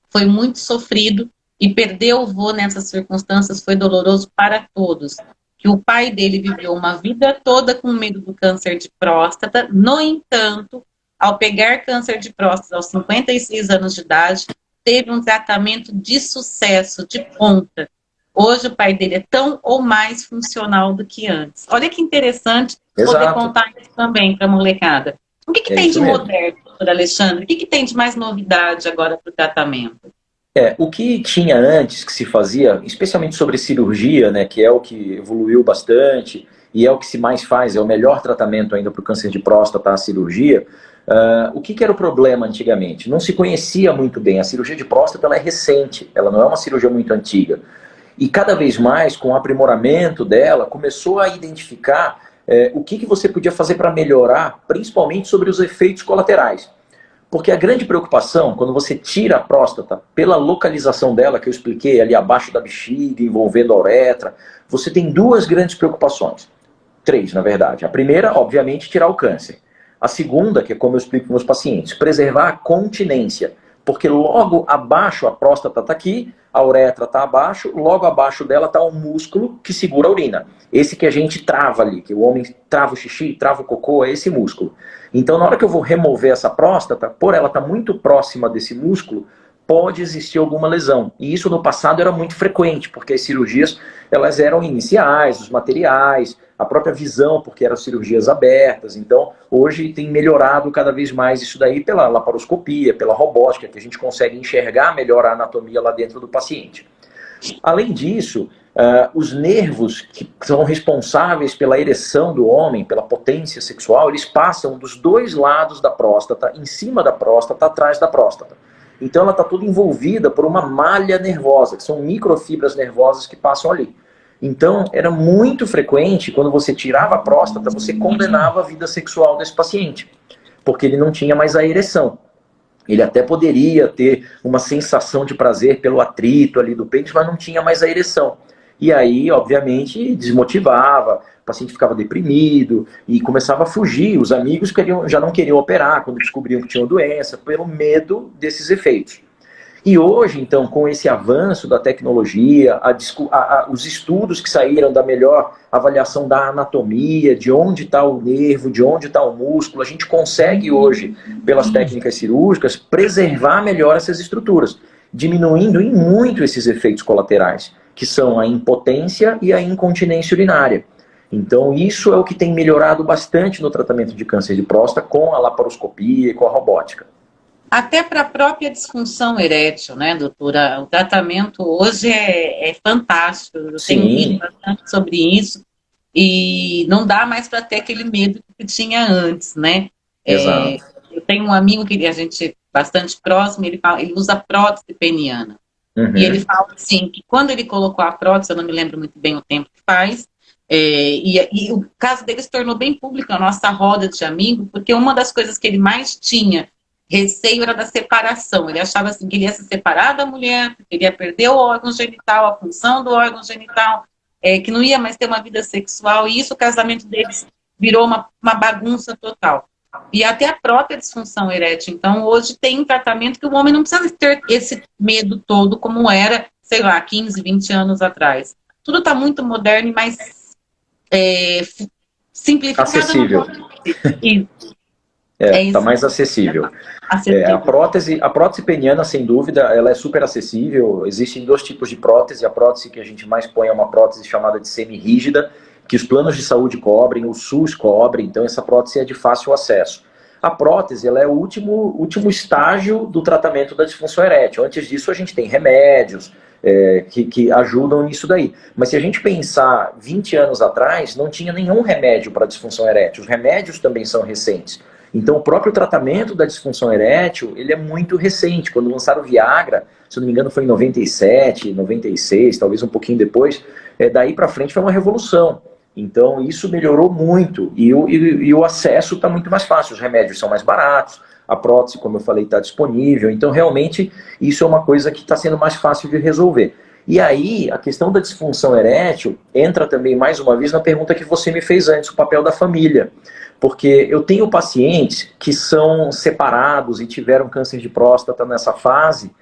foi muito sofrido, e perder o vô nessas circunstâncias foi doloroso para todos. Que o pai dele viveu uma vida toda com medo do câncer de próstata, no entanto, ao pegar câncer de próstata aos 56 anos de idade, teve um tratamento de sucesso, de ponta. Hoje o pai dele é tão ou mais funcional do que antes. Olha que interessante poder contar isso também para a molecada. O que tem de moderno, doutor Alexandre? O que tem de mais novidade agora para o tratamento? O que tinha antes, que se fazia, especialmente sobre cirurgia, né, que é o que evoluiu bastante, e é o que se mais faz, é o melhor tratamento ainda para o câncer de próstata, a cirurgia. O que era o problema antigamente? Não se conhecia muito bem. A cirurgia de próstata ela é recente, ela não é uma cirurgia muito antiga. E cada vez mais, com o aprimoramento dela, começou a identificar o que você podia fazer para melhorar, principalmente sobre os efeitos colaterais. Porque a grande preocupação, quando você tira a próstata, pela localização dela, que eu expliquei ali abaixo da bexiga, envolvendo a uretra, você tem duas grandes preocupações. Três, na verdade. A primeira, obviamente, tirar o câncer. A segunda, que é como eu explico para meus pacientes, preservar a continência. Porque logo abaixo, a próstata está aqui, a uretra está abaixo, logo abaixo dela está um músculo que segura a urina. Esse que a gente trava ali, que o homem trava o xixi, trava o cocô, é esse músculo. Então, na hora que eu vou remover essa próstata, por ela estar muito próxima desse músculo, pode existir alguma lesão. E isso no passado era muito frequente, porque as cirurgias elas eram iniciais, os materiais, a própria visão, porque eram cirurgias abertas. Então, hoje tem melhorado cada vez mais isso daí pela laparoscopia, pela robótica, que a gente consegue enxergar melhor a anatomia lá dentro do paciente. Além disso, os nervos que são responsáveis pela ereção do homem, pela potência sexual, eles passam dos dois lados da próstata, em cima da próstata, atrás da próstata. Então ela está toda envolvida por uma malha nervosa, que são microfibras nervosas que passam ali. Então era muito frequente, quando você tirava a próstata, você condenava a vida sexual desse paciente, porque ele não tinha mais a ereção. Ele até poderia ter uma sensação de prazer pelo atrito ali do peito, mas não tinha mais a ereção. E aí, obviamente, desmotivava, o paciente ficava deprimido e começava a fugir. Os amigos já não queriam operar quando descobriam que tinham doença, pelo medo desses efeitos. E hoje, então, com esse avanço da tecnologia, os estudos que saíram da melhor avaliação da anatomia, de onde está o nervo, de onde está o músculo, a gente consegue hoje, pelas técnicas cirúrgicas, preservar melhor essas estruturas, diminuindo em muito esses efeitos colaterais, que são a impotência e a incontinência urinária. Então, isso é o que tem melhorado bastante no tratamento de câncer de próstata com a laparoscopia e com a robótica. Até para a própria disfunção erétil, né, doutora? O tratamento hoje é fantástico. Eu tenho lido bastante sobre isso e não dá mais para ter aquele medo que tinha antes, né? Exato. Eu tenho um amigo que a gente é bastante próximo, ele usa prótese peniana. Uhum. E ele fala assim, que quando ele colocou a prótese, eu não me lembro muito bem o tempo que faz, e o caso dele se tornou bem público na nossa roda de amigos, porque uma das coisas que ele mais tinha receio era da separação. Ele achava assim que ele ia se separar da mulher, que ele ia perder o órgão genital, a função do órgão genital, que não ia mais ter uma vida sexual, e isso o casamento deles virou uma bagunça total. E até a própria disfunção erétil. Então, hoje tem tratamento que o homem não precisa ter esse medo todo como era, sei lá, 15, 20 anos atrás. Tudo está muito moderno e mais simplificado. Acessível. Está mais acessível. A prótese peniana, sem dúvida, ela é super acessível. Existem dois tipos de prótese. A prótese que a gente mais põe é uma prótese chamada de semi-rígida, que os planos de saúde cobrem, o SUS cobre, então essa prótese é de fácil acesso. A prótese ela é o último estágio do tratamento da disfunção erétil. Antes disso a gente tem remédios que ajudam nisso daí. Mas se a gente pensar 20 anos atrás, não tinha nenhum remédio para disfunção erétil. Os remédios também são recentes. Então o próprio tratamento da disfunção erétil, ele é muito recente. Quando lançaram o Viagra, se eu não me engano foi em 97, 96, talvez um pouquinho depois, daí para frente foi uma revolução. Então isso melhorou muito e o acesso está muito mais fácil, os remédios são mais baratos, a prótese, como eu falei, está disponível, então realmente isso é uma coisa que está sendo mais fácil de resolver. E aí a questão da disfunção erétil entra também mais uma vez na pergunta que você me fez antes, o papel da família. Porque eu tenho pacientes que são separados e tiveram câncer de próstata nessa fase,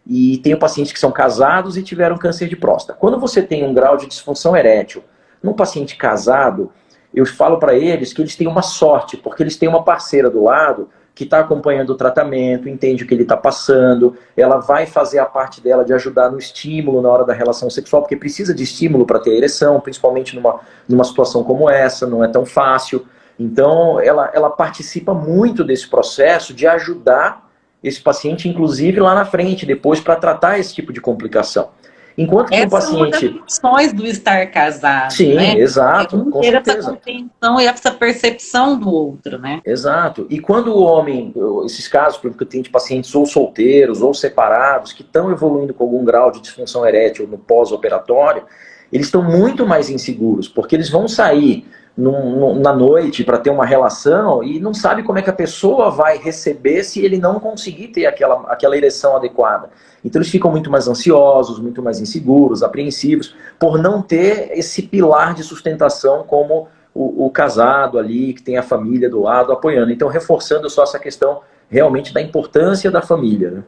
e tenho pacientes que são casados e tiveram câncer de próstata. Quando você tem um grau de disfunção erétil num paciente casado, eu falo para eles que eles têm uma sorte, porque eles têm uma parceira do lado que está acompanhando o tratamento, entende o que ele está passando, ela vai fazer a parte dela de ajudar no estímulo na hora da relação sexual, porque precisa de estímulo para ter ereção, principalmente numa situação como essa, não é tão fácil. Então, ela participa muito desse processo de ajudar esse paciente, inclusive lá na frente, depois para tratar esse tipo de complicação. Enquanto que um Essa é uma das paciente... funções do estar casado, Sim, né? exato, com Ter essa certeza. compreensão e essa percepção do outro, né? Exato. E quando o homem, esses casos, por exemplo, que eu tenho de pacientes ou solteiros ou separados, que estão evoluindo com algum grau de disfunção erétil no pós-operatório, eles estão muito mais inseguros, porque eles vão sair na noite para ter uma relação e não sabe como é que a pessoa vai receber se ele não conseguir ter aquela ereção adequada. Então eles ficam muito mais ansiosos, muito mais inseguros, apreensivos, por não ter esse pilar de sustentação como o casado ali, que tem a família do lado apoiando. Então, reforçando só essa questão realmente da importância da família. Né?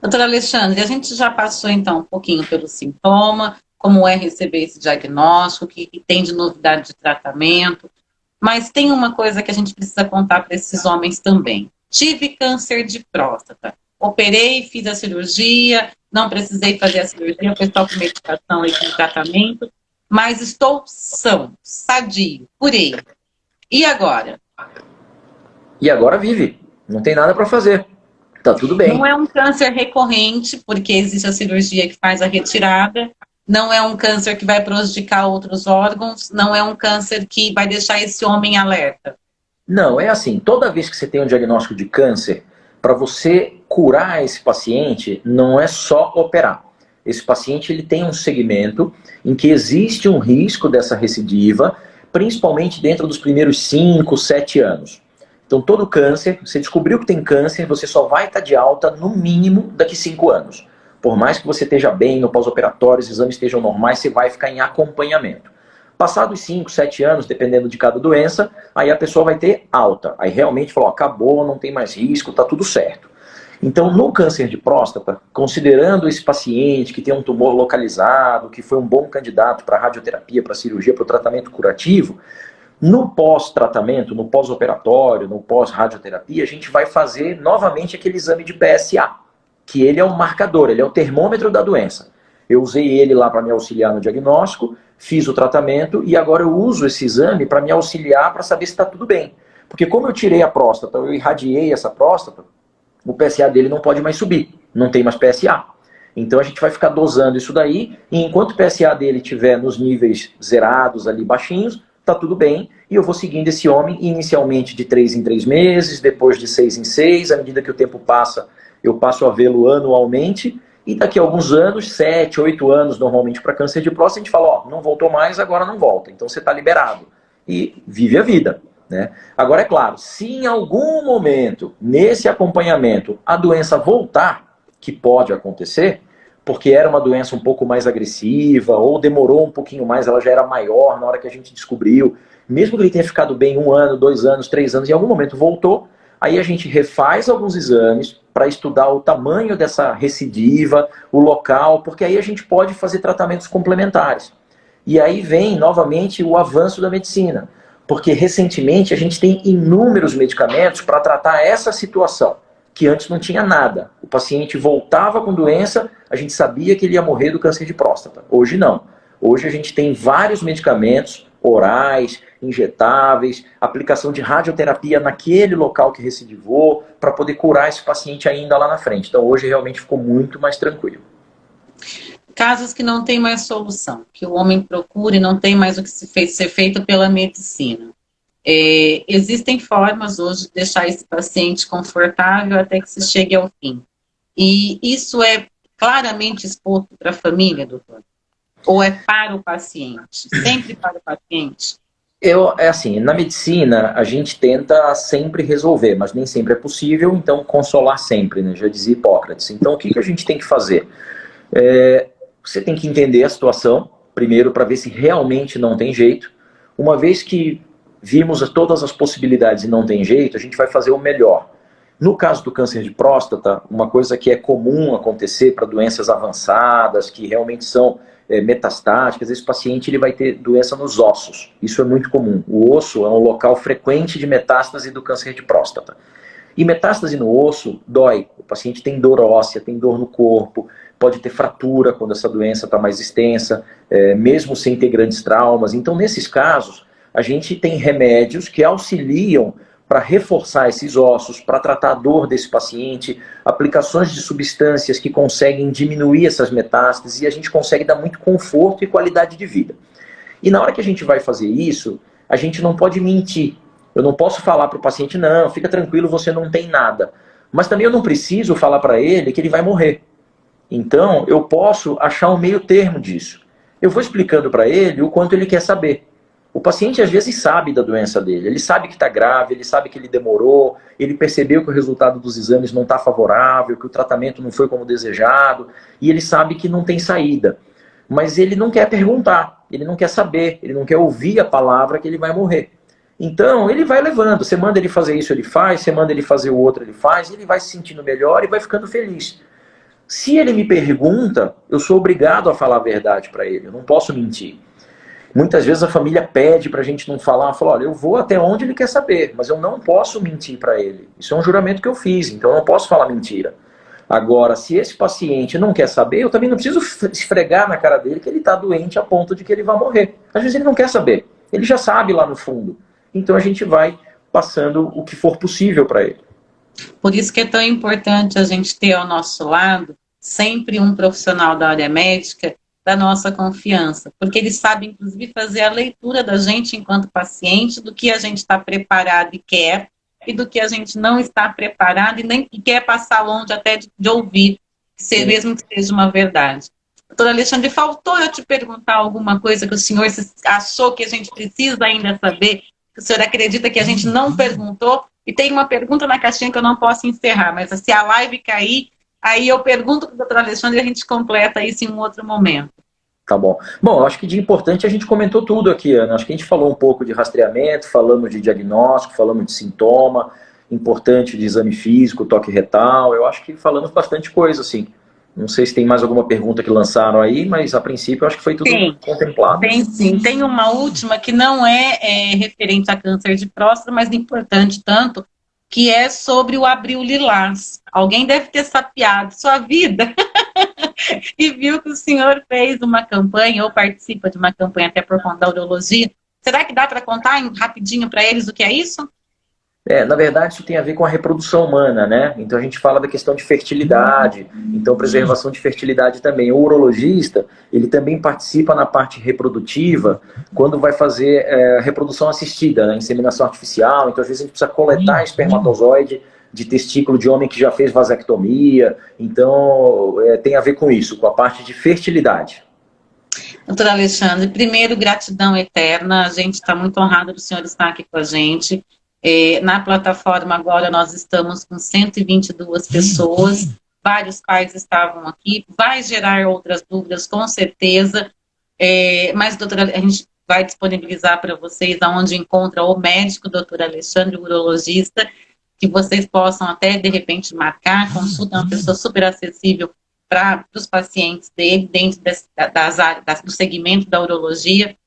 Doutora Alexandre, a gente já passou então um pouquinho pelo sintoma, como é receber esse diagnóstico, o que tem de novidade de tratamento, mas tem uma coisa que a gente precisa contar para esses homens também. Tive câncer de próstata, operei, fiz a cirurgia, não precisei fazer a cirurgia, foi só com medicação e com tratamento, mas estou são, sadio, curei. E agora? E agora vive, não tem nada para fazer. Tá tudo bem. Não é um câncer recorrente, porque existe a cirurgia que faz a retirada, não é um câncer que vai prejudicar outros órgãos, não é um câncer que vai deixar esse homem alerta. Não, é assim, toda vez que você tem um diagnóstico de câncer, para você curar esse paciente, não é só operar. Esse paciente ele tem um segmento em que existe um risco dessa recidiva, principalmente dentro dos primeiros 5, 7 anos. Então todo câncer, você descobriu que tem câncer, você só vai estar de alta no mínimo daqui 5 anos. Por mais que você esteja bem no pós-operatório, os exames estejam normais, você vai ficar em acompanhamento. Passados 5, 7 anos, dependendo de cada doença, aí a pessoa vai ter alta. Aí realmente falou, acabou, não tem mais risco, tá tudo certo. Então, no câncer de próstata, considerando esse paciente que tem um tumor localizado, que foi um bom candidato para radioterapia, para cirurgia, para o tratamento curativo, no pós-tratamento, no pós-operatório, no pós-radioterapia, a gente vai fazer novamente aquele exame de PSA, que ele é um marcador, ele é o termômetro da doença. Eu usei ele lá para me auxiliar no diagnóstico, fiz o tratamento e agora eu uso esse exame para me auxiliar para saber se está tudo bem. Porque como eu tirei a próstata, eu irradiei essa próstata, o PSA dele não pode mais subir, não tem mais PSA. Então a gente vai ficar dosando isso daí, e enquanto o PSA dele estiver nos níveis zerados ali, baixinhos, tá tudo bem, e eu vou seguindo esse homem inicialmente de 3 em 3 meses, depois de 6 em 6, à medida que o tempo passa, eu passo a vê-lo anualmente, e daqui a alguns anos, 7, 8 anos normalmente para câncer de próstata, a gente fala, ó, não voltou mais, agora não volta, então você está liberado, e vive a vida. Né? Agora, é claro, se em algum momento, nesse acompanhamento, a doença voltar, que pode acontecer, porque era uma doença um pouco mais agressiva, ou demorou um pouquinho mais, ela já era maior na hora que a gente descobriu, mesmo que ele tenha ficado bem 1 ano, 2 anos, 3 anos, em algum momento voltou, aí a gente refaz alguns exames para estudar o tamanho dessa recidiva, o local, porque aí a gente pode fazer tratamentos complementares. E aí vem, novamente, o avanço da medicina. Porque recentemente a gente tem inúmeros medicamentos para tratar essa situação, que antes não tinha nada. O paciente voltava com doença, a gente sabia que ele ia morrer do câncer de próstata. Hoje não. Hoje a gente tem vários medicamentos orais, injetáveis, aplicação de radioterapia naquele local que recidivou, para poder curar esse paciente ainda lá na frente. Então hoje realmente ficou muito mais tranquilo. Casos que não tem mais solução, que o homem procura e não tem mais o que ser feito pela medicina. Existem formas hoje de deixar esse paciente confortável até que se chegue ao fim. E isso é claramente exposto para a família, doutor? Ou é para o paciente? Sempre para o paciente? Assim, na medicina a gente tenta sempre resolver, mas nem sempre é possível, então consolar sempre, né? Já dizia Hipócrates. Então o que a gente tem que fazer? Você tem que entender a situação, primeiro, para ver se realmente não tem jeito. Uma vez que vimos todas as possibilidades e não tem jeito, a gente vai fazer o melhor. No caso do câncer de próstata, uma coisa que é comum acontecer para doenças avançadas, que realmente são metastáticas, esse paciente ele vai ter doença nos ossos. Isso é muito comum. O osso é um local frequente de metástase do câncer de próstata. E metástase no osso dói. O paciente tem dor óssea, tem dor no corpo, pode ter fratura quando essa doença está mais extensa, mesmo sem ter grandes traumas. Então, nesses casos, a gente tem remédios que auxiliam para reforçar esses ossos, para tratar a dor desse paciente, aplicações de substâncias que conseguem diminuir essas metástases e a gente consegue dar muito conforto e qualidade de vida. E na hora que a gente vai fazer isso, a gente não pode mentir. Eu não posso falar para o paciente, não, fica tranquilo, você não tem nada. Mas também eu não preciso falar para ele que ele vai morrer. Então, eu posso achar um meio termo disso. Eu vou explicando para ele o quanto ele quer saber. O paciente às vezes sabe da doença dele, ele sabe que está grave, ele sabe que ele demorou, ele percebeu que o resultado dos exames não está favorável, que o tratamento não foi como desejado, e ele sabe que não tem saída. Mas ele não quer perguntar, ele não quer saber, ele não quer ouvir a palavra que ele vai morrer. Então ele vai levando, você manda ele fazer isso, ele faz, você manda ele fazer o outro, ele faz, e ele vai se sentindo melhor e vai ficando feliz. Se ele me pergunta, eu sou obrigado a falar a verdade para ele, eu não posso mentir. Muitas vezes a família pede para a gente não falar, fala, olha, eu vou até onde ele quer saber, mas eu não posso mentir para ele. Isso é um juramento que eu fiz, então eu não posso falar mentira. Agora, se esse paciente não quer saber, eu também não preciso esfregar na cara dele que ele está doente a ponto de que ele vai morrer. Às vezes ele não quer saber, ele já sabe lá no fundo. Então a gente vai passando o que for possível para ele. Por isso que é tão importante a gente ter ao nosso lado sempre um profissional da área médica da nossa confiança, porque eles sabem, inclusive, fazer a leitura da gente enquanto paciente, do que a gente está preparado e quer, e do que a gente não está preparado e nem quer passar longe até de ouvir, mesmo que seja uma verdade. Doutor Alexandre, faltou eu te perguntar alguma coisa que o senhor achou que a gente precisa ainda saber, que o senhor acredita que a gente não perguntou? E tem uma pergunta na caixinha que eu não posso encerrar, mas se a live cair, aí eu pergunto para o doutor Alexandre e a gente completa isso em um outro momento. Tá bom. Bom, eu acho que de importante a gente comentou tudo aqui, Ana. Acho que a gente falou um pouco de rastreamento, falamos de diagnóstico, falamos de sintoma, importante de exame físico, toque retal. Eu acho que falamos bastante coisa, assim. Não sei se tem mais alguma pergunta que lançaram aí, mas a princípio eu acho que foi tudo contemplado. Tem sim. Tem uma última que não é referente a câncer de próstata, mas importante tanto, que é sobre o Abril Lilás. Alguém deve ter sapeado sua vida e viu que o senhor fez uma campanha, ou participa de uma campanha até por conta da urologia. Será que dá para contar rapidinho para eles o que é isso? Na verdade, isso tem a ver com a reprodução humana, né? Então a gente fala da questão de fertilidade, então preservação de fertilidade também. O urologista, ele também participa na parte reprodutiva quando vai fazer reprodução assistida, né? Inseminação artificial. Então às vezes a gente precisa coletar espermatozoide de testículo de homem que já fez vasectomia. Então tem a ver com isso, com a parte de fertilidade. Doutor Alexandre, primeiro, gratidão eterna. A gente está muito honrado do senhor estar aqui com a gente. Na plataforma agora nós estamos com 122 pessoas, vários pais estavam aqui, vai gerar outras dúvidas com certeza, mas doutora, a gente vai disponibilizar para vocês aonde encontra o médico, doutor Alexandre, o urologista, que vocês possam até de repente marcar, consulta, uma pessoa super acessível para os pacientes dele, dentro das áreas, do segmento da urologia.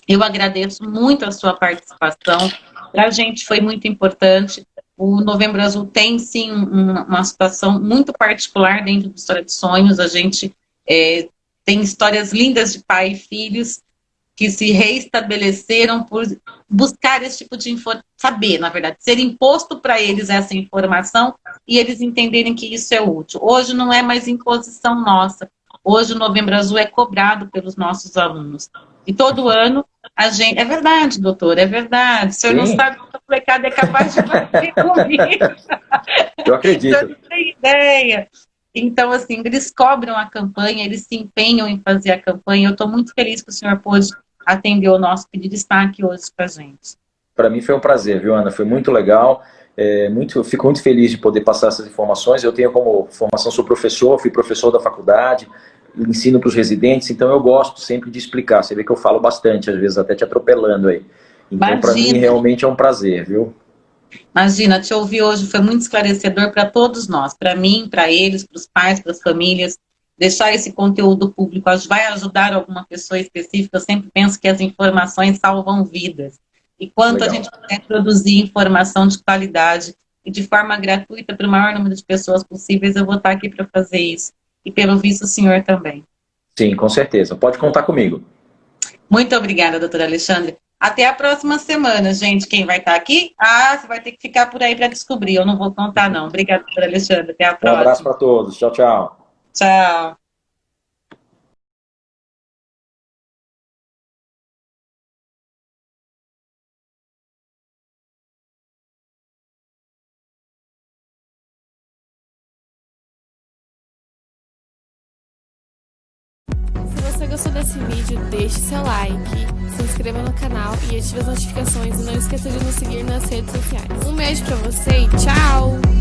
Eu agradeço muito a sua participação. Para a gente foi muito importante. O Novembro Azul tem, sim, uma situação muito particular dentro do História de Sonhos. A gente tem histórias lindas de pai e filhos que se reestabeleceram por buscar esse tipo de informação, saber, na verdade, ser imposto para eles essa informação e eles entenderem que isso é útil. Hoje não é mais imposição nossa. Hoje o Novembro Azul é cobrado pelos nossos alunos. E todo ano a gente... É verdade, doutor, é verdade. O senhor não sabe quanto o molecada é capaz de fazer comigo. Eu acredito. O senhor não tem ideia. Então, assim, eles cobram a campanha, eles se empenham em fazer a campanha. Eu estou muito feliz que o senhor pôde atender o nosso pedido e estar aqui hoje com a gente. Para mim foi um prazer, viu, Ana? Foi muito legal. Eu fico muito feliz de poder passar essas informações. Eu tenho como formação, sou professor, fui professor da faculdade, ensino para os residentes, então eu gosto sempre de explicar. Você vê que eu falo bastante, às vezes até te atropelando aí. Então, para mim, realmente é um prazer, viu? Imagina, te ouvir hoje foi muito esclarecedor para todos nós, para mim, para eles, para os pais, para as famílias. Deixar esse conteúdo público vai ajudar alguma pessoa específica. Eu sempre penso que as informações salvam vidas. E quanto a gente puder produzir informação de qualidade e de forma gratuita para o maior número de pessoas possíveis, eu vou estar aqui para fazer isso. E pelo visto o senhor também. Sim, com certeza. Pode contar comigo. Muito obrigada, doutor Alexandre. Até a próxima semana, gente. Quem vai estar aqui? Ah, você vai ter que ficar por aí para descobrir. Eu não vou contar, não. Obrigada, Alexandre. Até a Um abraço próxima. para todos. Tchau, tchau. Tchau. Se você gostou desse vídeo, deixe seu like, se inscreva no canal e ative as notificações e não esqueça de nos seguir nas redes sociais. Um beijo pra você e tchau!